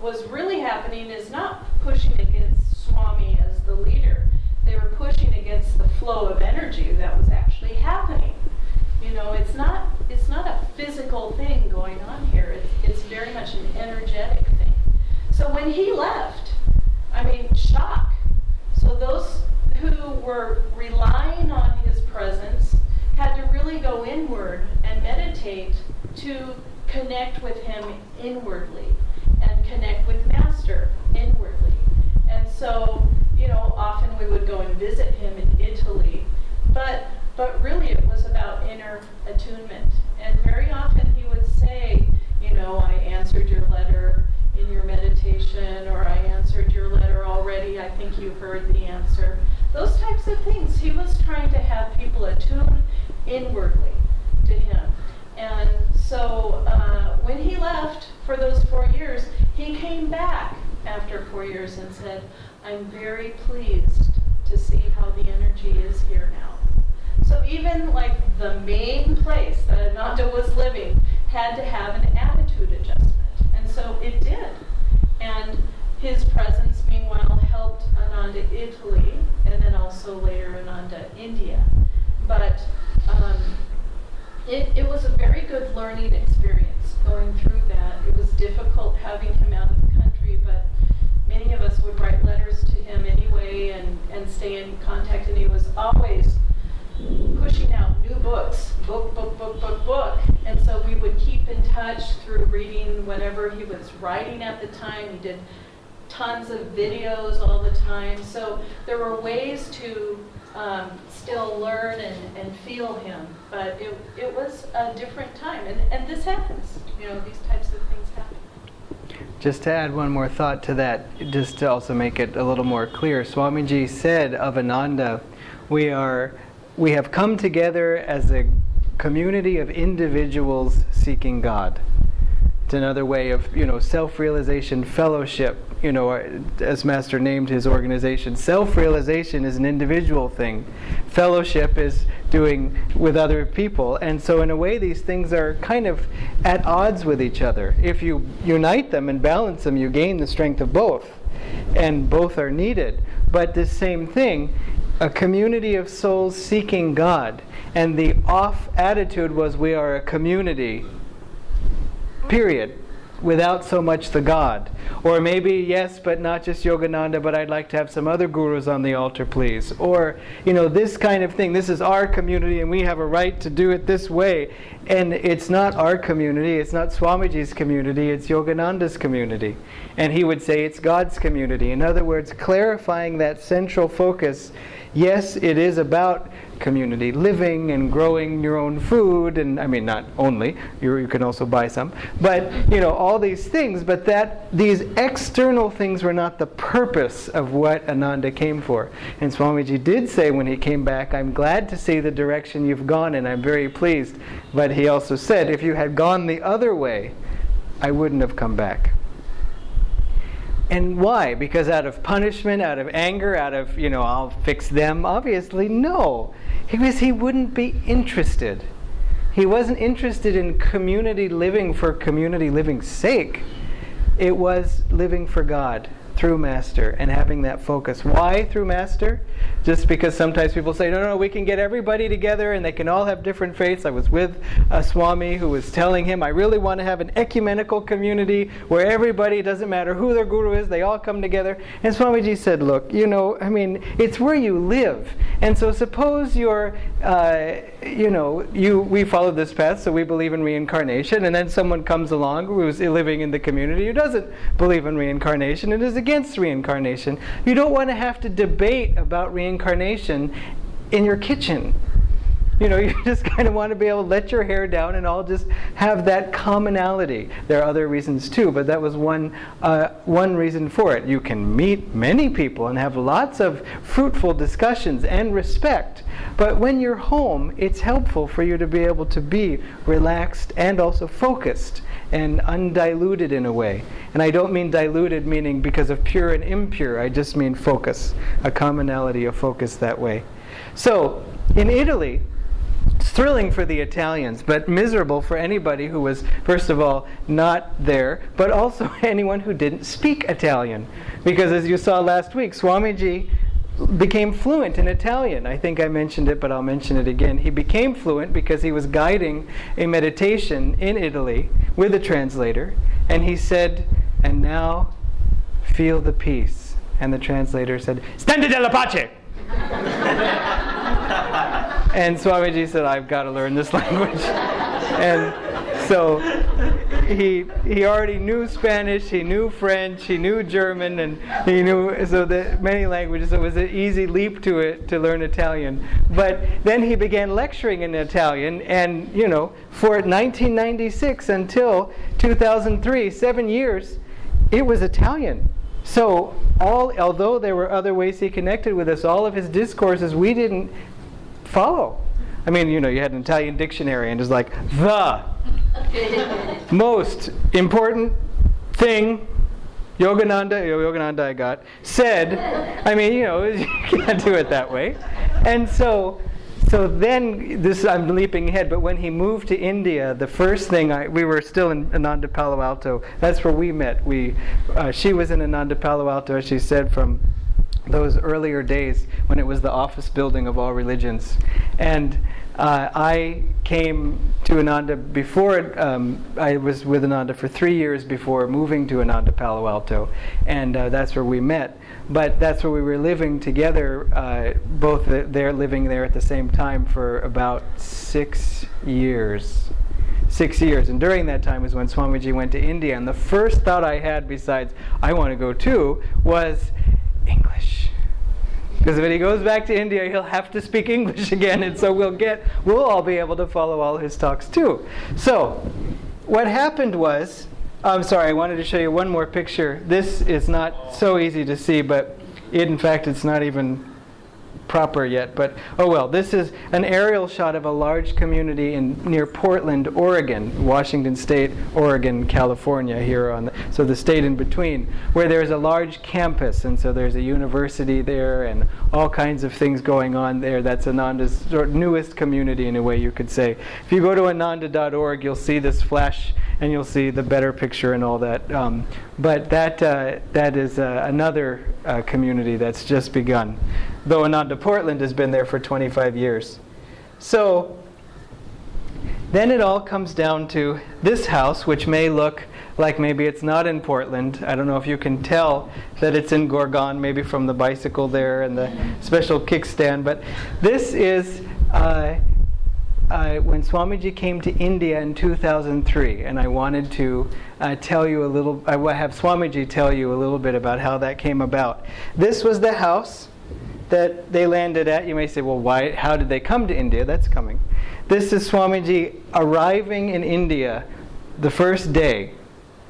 was really happening is not pushing against Swami as the leader. They were pushing against the flow of energy that was actually happening. It's not a physical thing going on here. It's very much an energetic thing. So when he left, shock. So those who were relying on his presence had to really go inward and meditate to connect with him inwardly and connect with Master inwardly. And so, often we would go and visit him in Italy, but really it was about inner attunement. And very often he would say, I answered your letter in your meditation, or I answered your letter already, I think you heard the answer. Those types of things. He was trying to have people attune inwardly to him. And so when he left for those 4 years, he came back after 4 years and said, I'm very pleased to see how the energy is here now. So even like the main place that Ananda was living had to have an attitude adjustment. And so it did. And his presence, meanwhile, helped Ananda Italy, and then also later Ananda India. But it was a very good learning experience going through that. It was difficult having him out of the country, but many of us would write letters to him anyway and stay in contact, and he was always pushing out new books, book. And so we would keep in touch through reading whatever he was writing at the time. He did tons of videos all the time. So there were ways to still learn and feel him. But it was a different time. And this happens. These types of things happen. Just to add one more thought to that, just to also make it a little more clear, Swamiji said of Ananda, we have come together as a community of individuals seeking God. It's another way of, self-realization, fellowship, as Master named his organization. Self-realization is an individual thing. Fellowship is doing with other people. And so in a way, these things are kind of at odds with each other. If you unite them and balance them, you gain the strength of both. And both are needed. But the same thing, a community of souls seeking God. And the off attitude was, we are a community, period, without so much the God. Or maybe, yes, but not just Yogananda, but I'd like to have some other gurus on the altar, please. Or, this kind of thing. This is our community and we have a right to do it this way. And it's not our community, it's not Swamiji's community, it's Yogananda's community. And he would say it's God's community. In other words, clarifying that central focus. Yes, it is about community living and growing your own food, and not only, you can also buy some, but all these things, but these external things were not the purpose of what Ananda came for. And Swamiji did say when he came back, I'm glad to see the direction you've gone and I'm very pleased. But he also said, if you had gone the other way, I wouldn't have come back. And why? Because out of punishment, out of anger, out of, I'll fix them? Obviously, no. Because he wouldn't be interested. He wasn't interested in community living for community living's sake. It was living for God through Master and having that focus. Why through Master? Just because sometimes people say, no, we can get everybody together and they can all have different faiths. I was with a Swami who was telling him, I really want to have an ecumenical community where everybody, doesn't matter who their guru is, they all come together. And Swamiji said, look, it's where you live. And so suppose you're, we follow this path, so we believe in reincarnation, and then someone comes along who's living in the community who doesn't believe in reincarnation and is against reincarnation. You don't want to have to debate about reincarnation in your kitchen. You just kind of want to be able to let your hair down and all just have that commonality. There are other reasons too, but that was one reason for it. You can meet many people and have lots of fruitful discussions and respect. But when you're home, it's helpful for you to be able to be relaxed and also focused and undiluted in a way. And I don't mean diluted meaning because of pure and impure. I just mean focus, a commonality of focus that way. So, in Italy, it's thrilling for the Italians, but miserable for anybody who was, first of all, not there, but also anyone who didn't speak Italian. Because as you saw last week, Swamiji became fluent in Italian. I think I mentioned it, but I'll mention it again. He became fluent because he was guiding a meditation in Italy with a translator, and he said, and now feel the peace. And the translator said, Stende della pace! And Swamiji said, I've got to learn this language. And so he already knew Spanish, he knew French, he knew German, and he knew many languages. So it was an easy leap to learn Italian. But then he began lecturing in Italian, and for 1996 until 2003, 7 years, it was Italian. So although there were other ways he connected with us, all of his discourses we didn't follow. I mean, you had an Italian dictionary, and it's like, the most important thing Yogananda I got, said. I mean, you can't do it that way. And so then, I'm leaping ahead, but when he moved to India, the first thing, we were still in Ananda Palo Alto. That's where we met. She was in Ananda Palo Alto, as she said, from those earlier days when it was the office building of all religions. And I came to Ananda before, I was with Ananda for 3 years before moving to Ananda Palo Alto, and that's where we met. But that's where we were living together, both there living there at the same time for about 6 years. 6 years. And during that time was when Swamiji went to India. And the first thought I had, besides, I want to go too, was English. Because when he goes back to India, he'll have to speak English again, and so we'll all be able to follow all his talks too. So, what happened was, I'm sorry, I wanted to show you one more picture. This is not so easy to see, but in fact, it's not even proper yet. But oh well, this is an aerial shot of a large community near Portland, Oregon, Washington State, Oregon, California. So the state in between, where there's a large campus, and so there's a university there, and all kinds of things going on there. That's Ananda's sort of newest community, in a way you could say. If you go to ananda.org, you'll see this flash, and you'll see the better picture and all that. But that is another community that's just begun, though Ananda Portland has been there for 25 years. So then it all comes down to this house, which may look like maybe it's not in Portland. I don't know if you can tell that it's in Gorgon, maybe from the bicycle there and the special kickstand. But this is when Swamiji came to India in 2003, and I wanted to tell you I will have Swamiji tell you a little bit about how that came about. This was the house that they landed at. You may say, well, how did they come to India? That's coming. This is Swamiji arriving in India the first day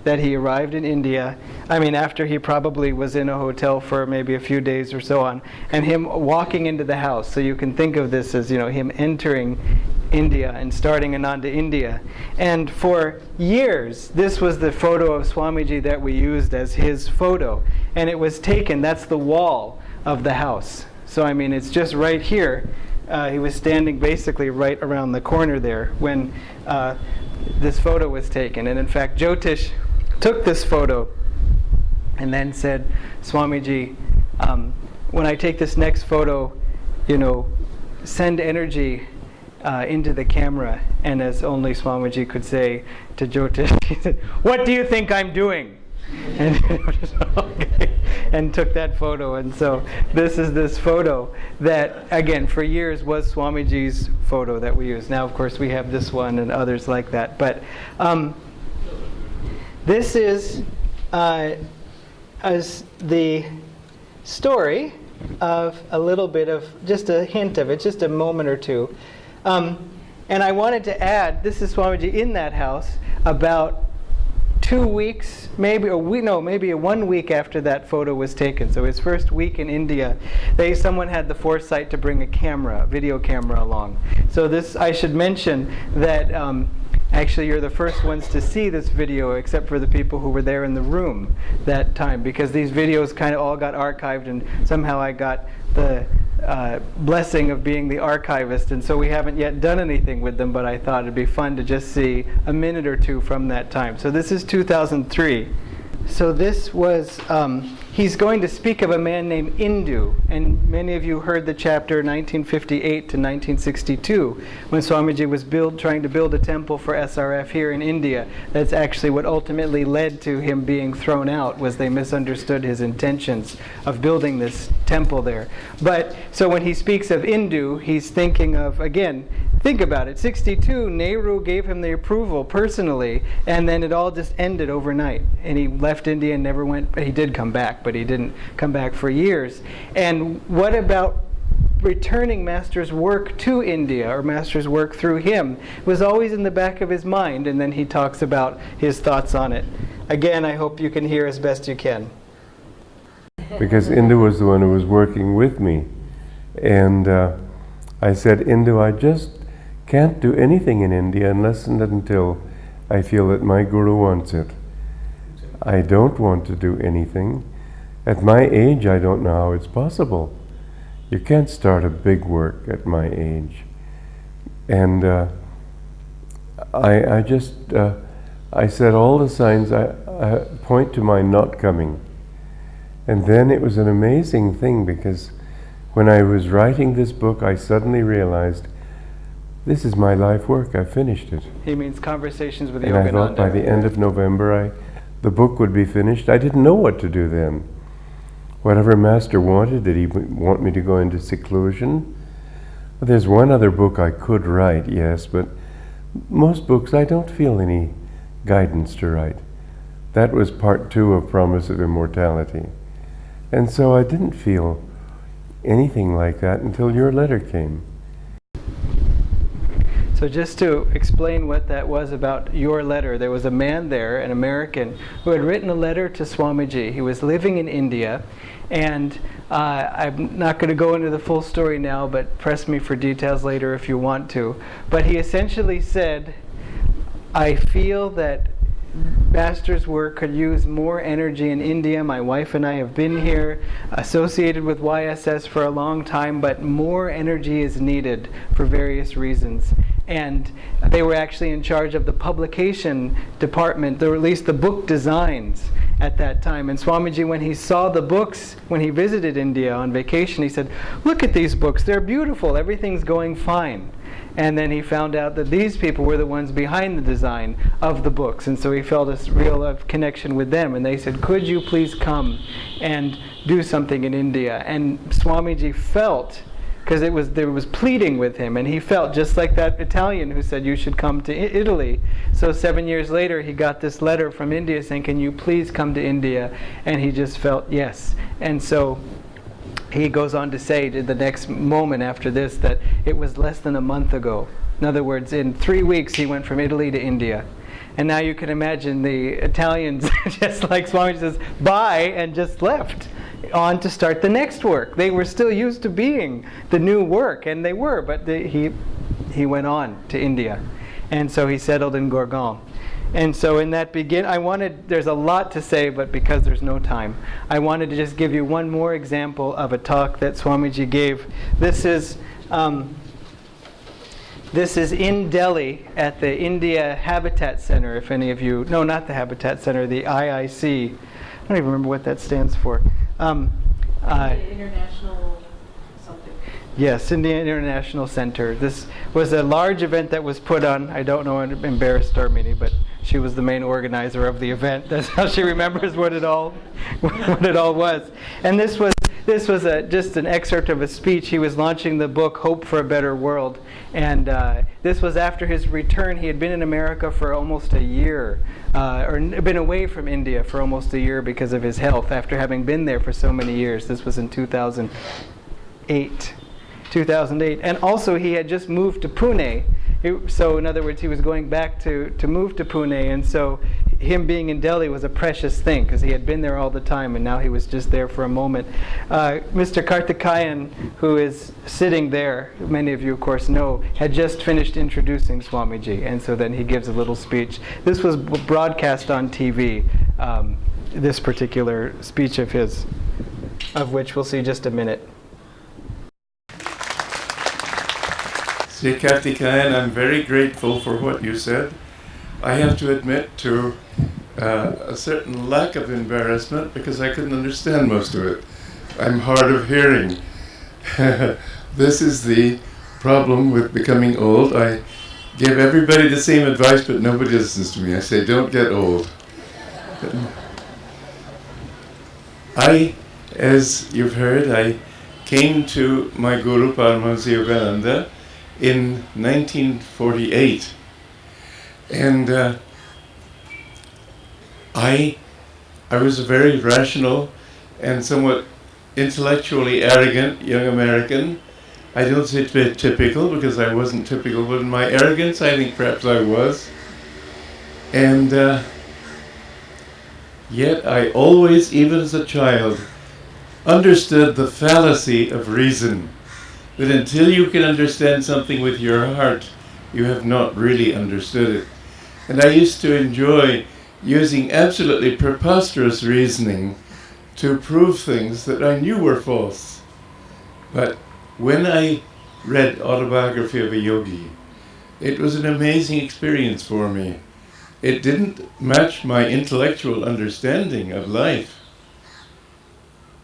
that he arrived in India. I mean, after he probably was in a hotel for maybe a few days or so on, and him walking into the house. So you can think of this as, him entering India and starting Ananda India. And for years, this was the photo of Swamiji that we used as his photo. And it was taken, that's the wall of the house. So I mean, it's just right here. He was standing basically right around the corner there when this photo was taken. And in fact, Jyotish took this photo and then said, Swamiji, when I take this next photo, send energy into the camera. And as only Swamiji could say to Jyotish, he said, what do you think I'm doing? And okay, and took that photo. And so this is this photo that, again, for years was Swamiji's photo that we use. Now, of course, we have this one and others like that. But this is as the story of a little bit of, just a hint of it, just a moment or two. And I wanted to add, this is Swamiji in that house about 2 weeks, maybe 1 week after that photo was taken. So his first week in India, someone had the foresight to bring a video camera along. So this, I should mention that actually you're the first ones to see this video, except for the people who were there in the room that time, because these videos kind of all got archived, and somehow I got the blessing of being the archivist, and so we haven't yet done anything with them, but I thought it'd be fun to just see a minute or two from that time. So this is 2003. So this was, he's going to speak of a man named Indu, and many of you heard the chapter 1958 to 1962, when Swamiji was trying to build a temple for SRF here in India. That's actually what ultimately led to him being thrown out, was they misunderstood his intentions of building this temple there. But, so when he speaks of Indu, he's thinking of, again, think about it, 62, Nehru gave him the approval personally, and then it all just ended overnight. And he left India and never went, he did come back, but he didn't come back for years. And what about returning Master's work to India, or Master's work through him, was always in the back of his mind, and then he talks about his thoughts on it. Again, I hope you can hear as best you can. Because Indu was the one who was working with me. And I said, Indu, I just can't do anything in India unless and until I feel that my Guru wants it. I don't want to do anything. At my age, I don't know how it's possible. You can't start a big work at my age. And I said all the signs I point to my not coming. And then it was an amazing thing, because when I was writing this book, I suddenly realized, this is my life work, I finished it. He means Conversations with And I thought Yogananda. by the end of November, the book would be finished. I didn't know what to do then. Whatever Master wanted, did he want me to go into seclusion? Well, there's one other book I could write, yes, but most books I don't feel any guidance to write. That was part 2 of Promise of Immortality. And so I didn't feel anything like that until your letter came. So just to explain what that was about your letter, there was a man there, an American, who had written a letter to Swamiji. He was living in India, and I'm not going to go into the full story now, but press me for details later if you want to. But he essentially said, I feel that Master's work could use more energy in India. My wife and I have been here, associated with YSS for a long time, but more energy is needed for various reasons. And they were actually in charge of the publication department, or at least the book designs at that time. And Swamiji, when he saw the books, when he visited India on vacation, he said, look at these books, they're beautiful, everything's going fine. And then he found out that these people were the ones behind the design of the books. And so he felt a real connection with them. And they said, could you please come and do something in India? And Swamiji felt, because there was pleading with him, and he felt just like that Italian who said you should come to Italy. So 7 years later he got this letter from India saying, can you please come to India? And he just felt yes. And so he goes on to say the next moment after this that it was less than a month ago. In other words, in 3 weeks he went from Italy to India. And now you can imagine the Italians, just like Swamiji says, bye, and just left on to start the next work. They were still used to being the new work, and they were, but he went on to India. And so he settled in Gurgaon. And so in that there's a lot to say, but because there's no time, I wanted to just give you one more example of a talk that Swamiji gave. This is in Delhi at the India Habitat Center, if any of you, no, not the Habitat Center, the IIC. I don't even remember what that stands for. International something. Yes, India International Center. This was a large event that was put on. I don't know, it embarrassed Darmini, but she was the main organizer of the event. That's how she remembers what it all was. And this was just an excerpt of a speech. He was launching the book Hope for a Better World, and this was after his return. He had been in America for almost a year, or been away from India for almost a year because of his health, after having been there for so many years. This was in 2008. And also he had just moved to Pune. So in other words, he was going back to move to Pune, and so him being in Delhi was a precious thing because he had been there all the time, and now he was just there for a moment. Mr. Karthikayan, who is sitting there, many of you of course know, had just finished introducing Swamiji, and so then he gives a little speech. This was broadcast on TV, this particular speech of his, of which we'll see just a minute. Sri Karthikayan, I'm very grateful for what you said. I have to admit to a certain lack of embarrassment because I couldn't understand most of it. I'm hard of hearing. This is the problem with becoming old. I give everybody the same advice, but nobody listens to me. I say, don't get old. As you've heard, I came to my Guru Paramahansa Yogananda in 1948. And I was a very rational and somewhat intellectually arrogant young American. I don't say typical because I wasn't typical, but in my arrogance I think perhaps I was. And yet I always, even as a child, understood the fallacy of reason. That until you can understand something with your heart, you have not really understood it. And I used to enjoy using absolutely preposterous reasoning to prove things that I knew were false. But when I read Autobiography of a Yogi, it was an amazing experience for me. It didn't match my intellectual understanding of life.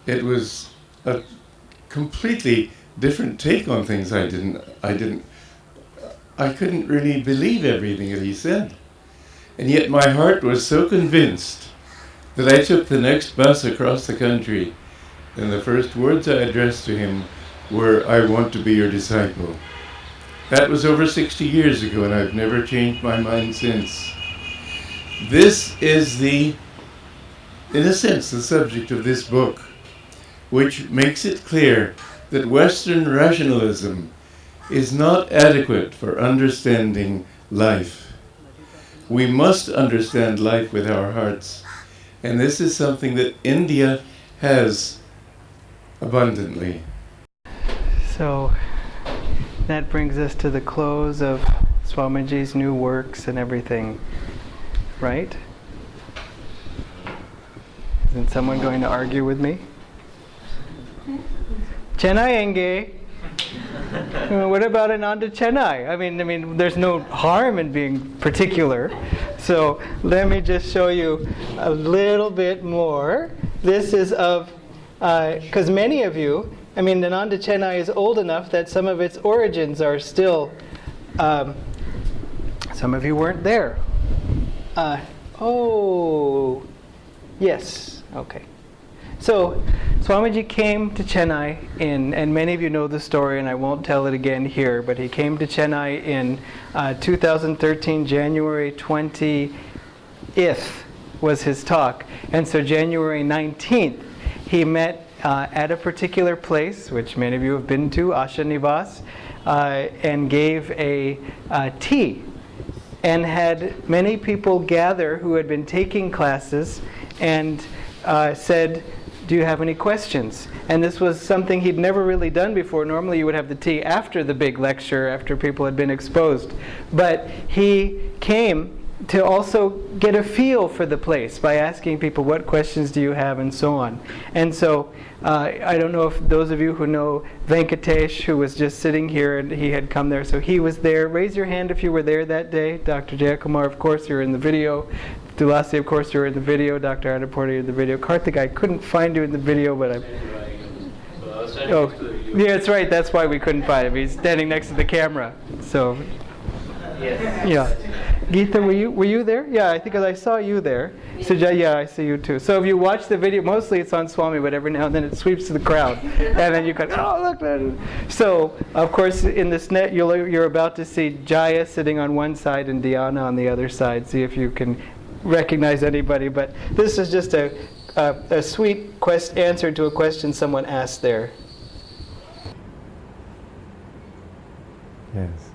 It was a completely different take on things. I couldn't really believe everything that he said. And yet my heart was so convinced that I took the next bus across the country, and the first words I addressed to him were, "I want to be your disciple." That was over 60 years ago, and I've never changed my mind since. This is in a sense, the subject of this book, which makes it clear that Western rationalism is not adequate for understanding life. We must understand life with our hearts. And this is something that India has abundantly. So that brings us to the close of Swamiji's new works and everything, right? Isn't someone going to argue with me? Chennai enge. What about Ananda Chennai? I mean, there's no harm in being particular. So let me just show you a little bit more. This is of, because many of you, Ananda Chennai is old enough that some of its origins are still, some of you weren't there. Oh, yes, okay. So Swamiji came to Chennai and many of you know the story and I won't tell it again here, but he came to Chennai in 2013, January 20th was his talk. And so January 19th, he met at a particular place, which many of you have been to, Asha Nivas, and gave a tea. And had many people gather who had been taking classes and said, "Do you have any questions?" And this was something he'd never really done before. Normally you would have the tea after the big lecture, after people had been exposed. But he came to also get a feel for the place by asking people, what questions do you have, and so on. And so I don't know if those of you who know Venkatesh, who was just sitting here, and he had come there, so he was there. Raise your hand if you were there that day. Dr. Jayakumar, of course, you're in the video. Tulasi, of course, you're in the video. Dr. Annapurna, you're in the video. Karthik, I couldn't find you in the video, but I... Oh, yeah, that's right. That's why we couldn't find him. He's standing next to the camera. So, yeah. Geeta, were you there? Yeah, I think I saw you there. Sujay, yeah, I see you too. So if you watch the video, mostly it's on Swami, but every now and then it sweeps to the crowd, and then you go, oh look! So of course in this net you're about to see Jaya sitting on one side and Dhyana on the other side. See if you can recognize anybody. But this is just a sweet answer to a question someone asked there. Yes.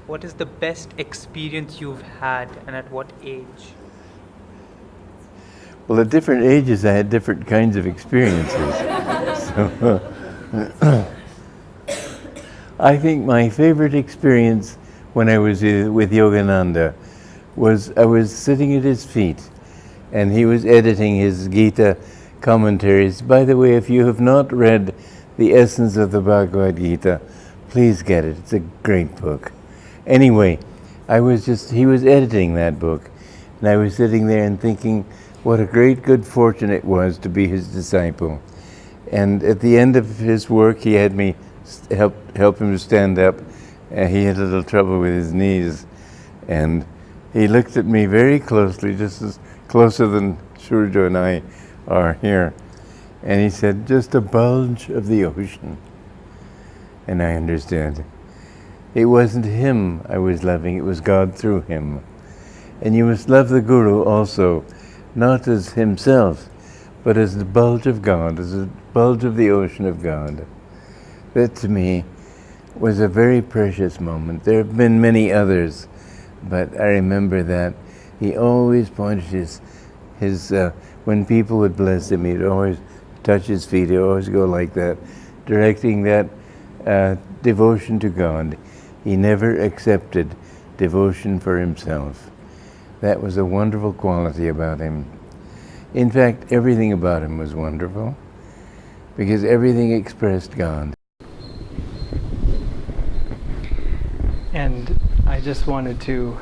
What is the best experience you've had and at what age? Well, at different ages I had different kinds of experiences. So, I think my favorite experience when I was with Yogananda was I was sitting at his feet and he was editing his Gita commentaries. By the way, if you have not read The Essence of the Bhagavad Gita, please get it. It's a great book. Anyway, he was editing that book, and I was sitting there and thinking what a great good fortune it was to be his disciple. And at the end of his work, he had me help him to stand up. He had a little trouble with his knees, and he looked at me very closely, just as closer than Surjo and I or here? And he said, just a bulge of the ocean. And I understood. It wasn't him I was loving, it was God through him. And you must love the Guru also, not as himself, but as the bulge of God, as a bulge of the ocean of God. That to me was a very precious moment. There have been many others, but I remember that he always pointed his when people would bless him, he'd always touch his feet, he'd always go like that, directing that devotion to God. He never accepted devotion for himself. That was a wonderful quality about him. In fact, everything about him was wonderful, because everything expressed God. And I just wanted to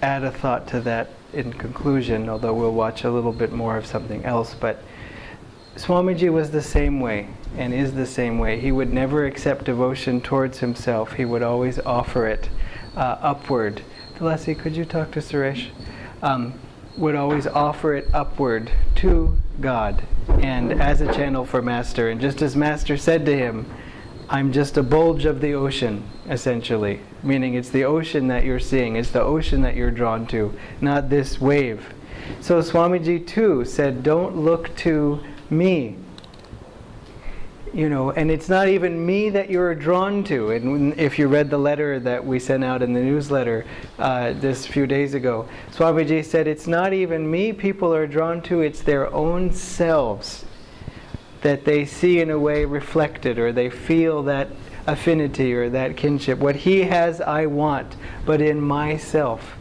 add a thought to that in conclusion, although we'll watch a little bit more of something else. But Swamiji was the same way and is the same way. He would never accept devotion towards himself. He would always offer it upward. Tulasi, could you talk to Suresh? Would always offer it upward to God and as a channel for Master. And just as Master said to him, I'm just a bulge of the ocean, essentially. Meaning it's the ocean that you're seeing, it's the ocean that you're drawn to, not this wave. So Swamiji too said, don't look to me. You know, and it's not even me that you're drawn to. And if you read the letter that we sent out in the newsletter this few days ago, Swamiji said, it's not even me people are drawn to, it's their own selves that they see in a way reflected, or they feel that affinity or that kinship. What he has, I want, but in myself.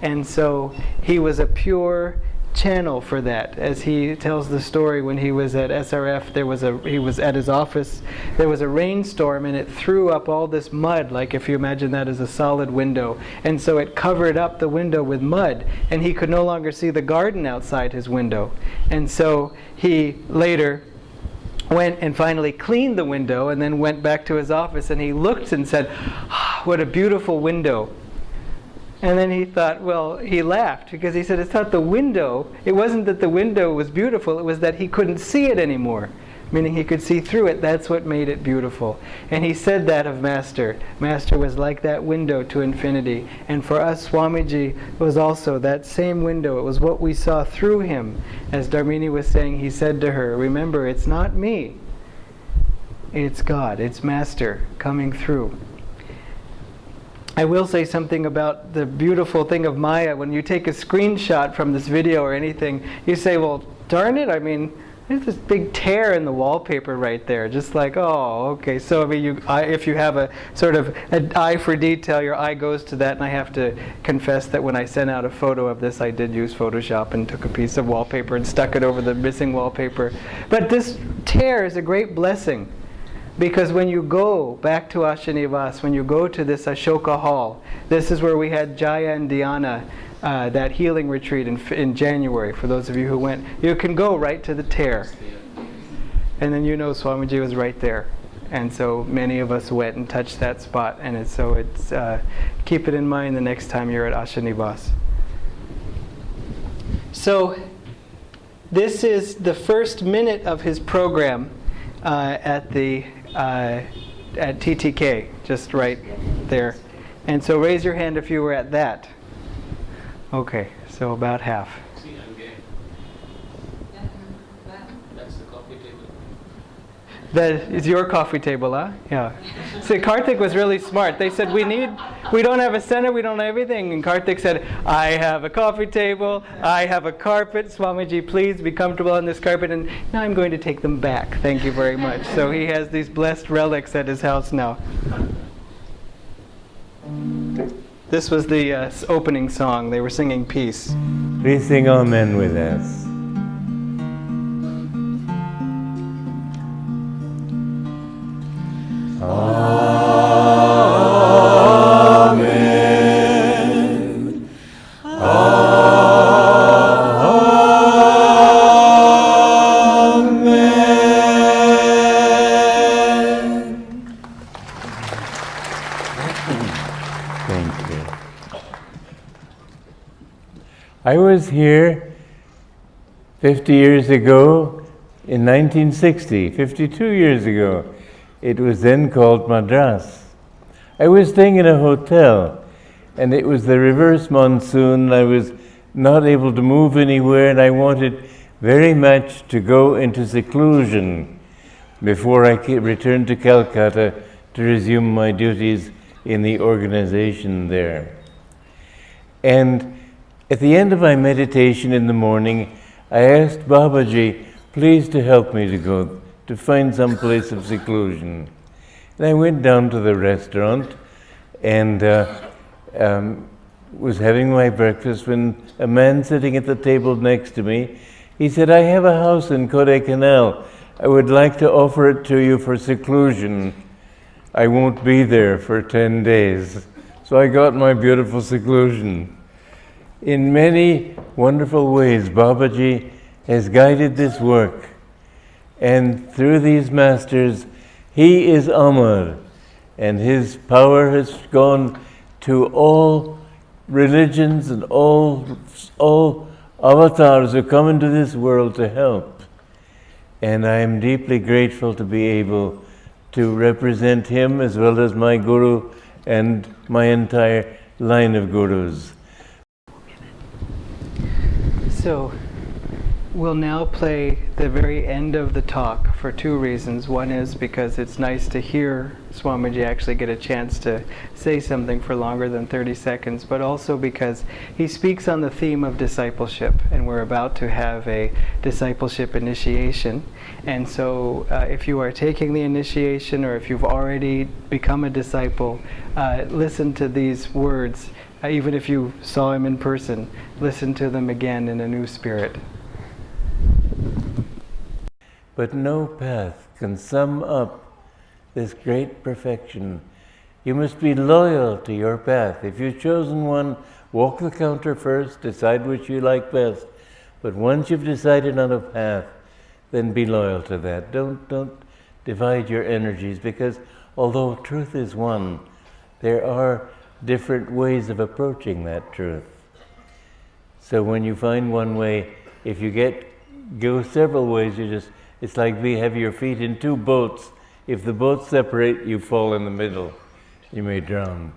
And so he was a pure channel for that. As he tells the story, when he was at SRF, he was at his office, there was a rainstorm and it threw up all this mud, like if you imagine that as a solid window, and so it covered up the window with mud, and he could no longer see the garden outside his window. And so he later went and finally cleaned the window, and then went back to his office, and he looked and said, what a beautiful window. And then he thought, well, he laughed, because he said, it's not the window. It wasn't that the window was beautiful, it was that he couldn't see it anymore. Meaning he could see through it, that's what made it beautiful. And he said that of Master. Master was like that window to infinity. And for us, Swamiji was also that same window. It was what we saw through him. As Dharmini was saying, he said to her, remember, it's not me. It's God, it's Master coming through. I will say something about the beautiful thing of Maya. When you take a screenshot from this video or anything, you say, well, darn it, I mean, there's this big tear in the wallpaper right there. Just like, oh, okay. So I mean, if you have a sort of an eye for detail, your eye goes to that. And I have to confess that when I sent out a photo of this, I did use Photoshop and took a piece of wallpaper and stuck it over the missing wallpaper. But this tear is a great blessing. Because when you go back to Ashanivas, when you go to this Ashoka Hall, this is where we had Jaya and Dhyana, that healing retreat in January, for those of you who went. You can go right to the tear. And then you know Swamiji was right there. And so many of us went and touched that spot. And it's keep it in mind the next time you're at Ashanivas. So this is the first minute of his program at TTK, just right there. And so raise your hand if you were at that. Okay, so about half. See, I'm game. That's the coffee table. That is your coffee table, huh? Yeah. See, Karthik was really smart. They said, we don't have a center, we don't have everything. And Karthik said, I have a coffee table, I have a carpet. Swamiji, please be comfortable on this carpet. And now I'm going to take them back. Thank you very much. So he has these blessed relics at his house now. This was the opening song. They were singing Peace. Please sing Amen with us. Amen. Amen. Thank you. I was here 50 years ago, in 1960, 52 years ago, it was then called Madras. I was staying in a hotel, and it was the reverse monsoon. I was not able to move anywhere, and I wanted very much to go into seclusion before I returned to Calcutta to resume my duties in the organization there. And at the end of my meditation in the morning, I asked Babaji, please to help me to go, to find some place of seclusion. And I went down to the restaurant and was having my breakfast when a man sitting at the table next to me, he said, I have a house in Kodaikanal. I would like to offer it to you for seclusion. I won't be there for 10 days. So I got my beautiful seclusion. In many wonderful ways, Babaji has guided this work. And through these masters, he is Amar. And his power has gone to all religions and all avatars who come into this world to help. And I am deeply grateful to be able to represent him as well as my guru and my entire line of gurus. So, we'll now play the very end of the talk for two reasons. One is because it's nice to hear Swamiji actually get a chance to say something for longer than 30 seconds, but also because he speaks on the theme of discipleship, and we're about to have a discipleship initiation. And so if you are taking the initiation, or if you've already become a disciple, listen to these words. Even if you saw him in person, listen to them again in a new spirit. But no path can sum up this great perfection. You must be loyal to your path. If you've chosen one, walk the counter first, decide which you like best. But once you've decided on a path, then be loyal to that. Don't divide your energies, because although truth is one, there are different ways of approaching that truth. So when you find one way, if you go several ways, it's like we have your feet in two boats. If the boats separate, you fall in the middle. You may drown.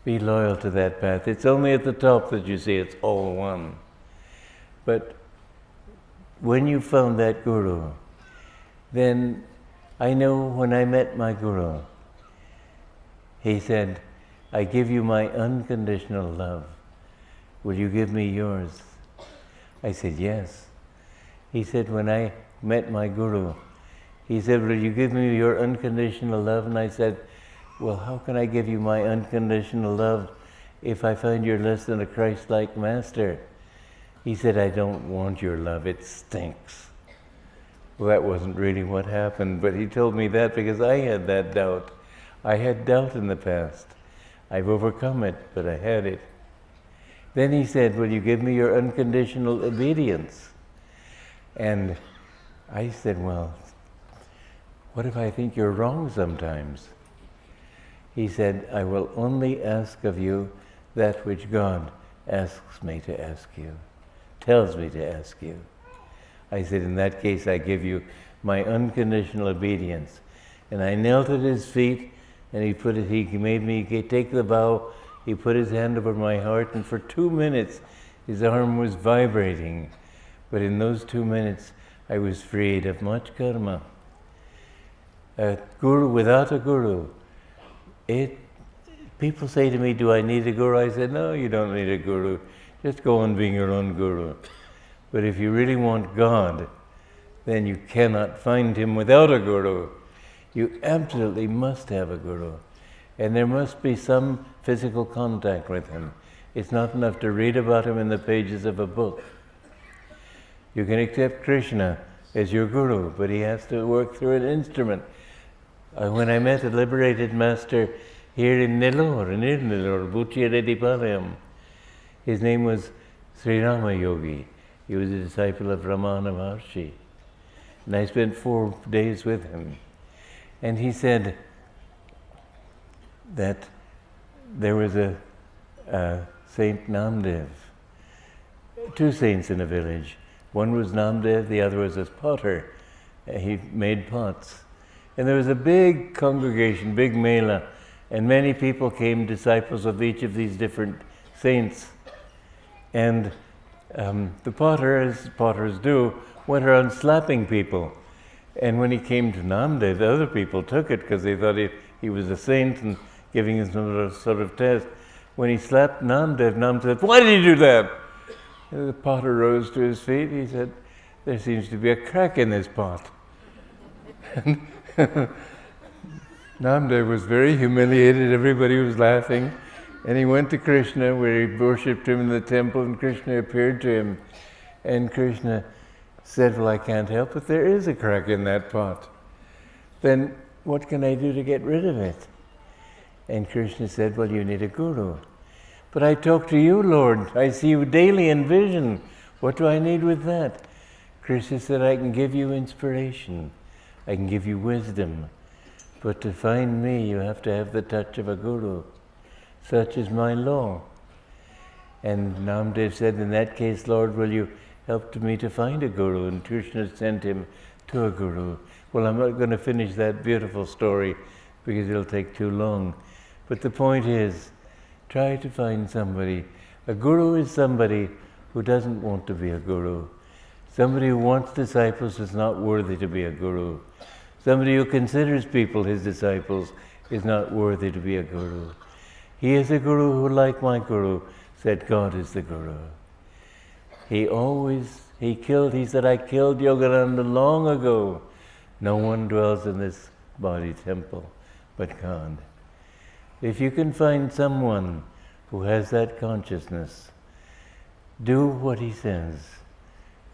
Be loyal to that path. It's only at the top that you see it's all one. But when you found that guru, then I know when I met my guru, he said, I give you my unconditional love. Will you give me yours? I said, yes. He said, when I met my guru, he said, will you give me your unconditional love? And I said, well, how can I give you my unconditional love if I find you're less than a Christ-like master? He said, I don't want your love, it stinks. Well, that wasn't really what happened, but he told me that because I had that doubt. I had doubt in the past. I've overcome it, but I had it. Then he said, will you give me your unconditional obedience? And I said, well, what if I think you're wrong sometimes? He said, I will only ask of you that which God asks me to ask you, tells me to ask you. I said, in that case, I give you my unconditional obedience. And I knelt at his feet, and he made me take the vow. He put his hand over my heart, and for 2 minutes, his arm was vibrating. But in those 2 minutes, I was freed of much karma. A guru without a guru, people say to me, do I need a guru? I said, no, you don't need a guru. Just go on being your own guru. But if you really want God, then you cannot find him without a guru. You absolutely must have a guru. And there must be some physical contact with him. It's not enough to read about him in the pages of a book. You can accept Krishna as your guru, but he has to work through an instrument. When I met a liberated master here in Nellore, near Nellore, Buchiyaredipalayam, his name was Sri Rama Yogi. He was a disciple of Ramana Maharshi. And I spent 4 days with him. And he said that there was a Saint Namdev, 2 saints in a village. One was Namdev, the other was a potter. He made pots. And there was a big congregation, big mela, and many people came, disciples of each of these different saints. And the potter, as potters do, went around slapping people. And when he came to Namdev, the other people took it because they thought he was a saint and giving him some sort of test. When he slapped Namdev, Namdev said, "Why did you do that?" And the potter rose to his feet. He said, "There seems to be a crack in this pot." Namdev was very humiliated. Everybody was laughing. And he went to Krishna, where he worshipped him in the temple, and Krishna appeared to him. And Krishna said, "Well, I can't help it. There is a crack in that pot. Then what can I do to get rid of it?" And Krishna said, "Well, you need a guru." "But I talk to you, Lord. I see you daily in vision. What do I need with that?" Krishna said, "I can give you inspiration. I can give you wisdom. But to find me, you have to have the touch of a guru. Such is my law." And Namdev said, "In that case, Lord, will you help me to find a guru?" And Krishna sent him to a guru. Well, I'm not going to finish that beautiful story because it'll take too long. But the point is, try to find somebody. A guru is somebody who doesn't want to be a guru. Somebody who wants disciples is not worthy to be a guru. Somebody who considers people his disciples is not worthy to be a guru. He is a guru who, like my guru, said God is the guru. He said, "I killed Yogananda long ago. No one dwells in this body temple but God." If you can find someone who has that consciousness, do what he says,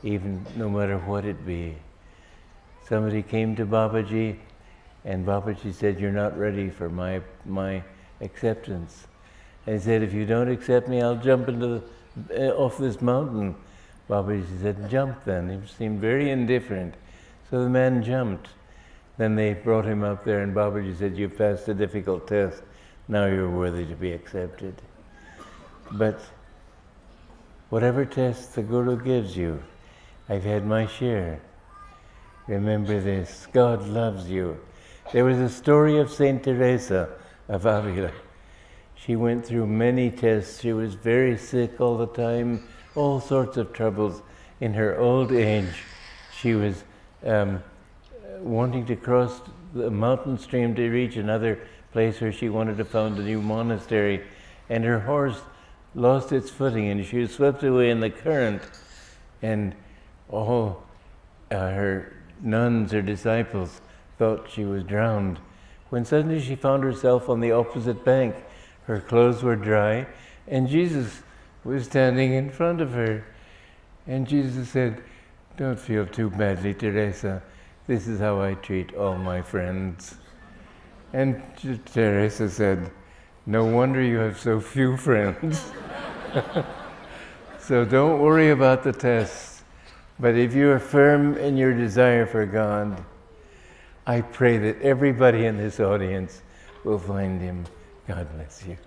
even no matter what it be. Somebody came to Babaji, and Babaji said, "You're not ready for my acceptance." And he said, "If you don't accept me, I'll jump off this mountain." Babaji said, "Jump then." He seemed very indifferent. So the man jumped. Then they brought him up there, and Babaji said, "You passed a difficult test. Now you're worthy to be accepted." But whatever test the Guru gives you, I've had my share. Remember this, God loves you. There was a story of Saint Teresa of Avila. She went through many tests. She was very sick all the time, all sorts of troubles. In her old age, she was wanting to cross the mountain stream to reach another place where she wanted to found a new monastery, and her horse lost its footing and she was swept away in the current, and all her nuns or disciples thought she was drowned, when suddenly she found herself on the opposite bank. Her clothes were dry, and Jesus was standing in front of her. And Jesus said, "Don't feel too badly, Teresa. This is how I treat all my friends." And Teresa said, "No wonder you have so few friends." So don't worry about the tests. But if you are firm in your desire for God, I pray that everybody in this audience will find Him. God bless you.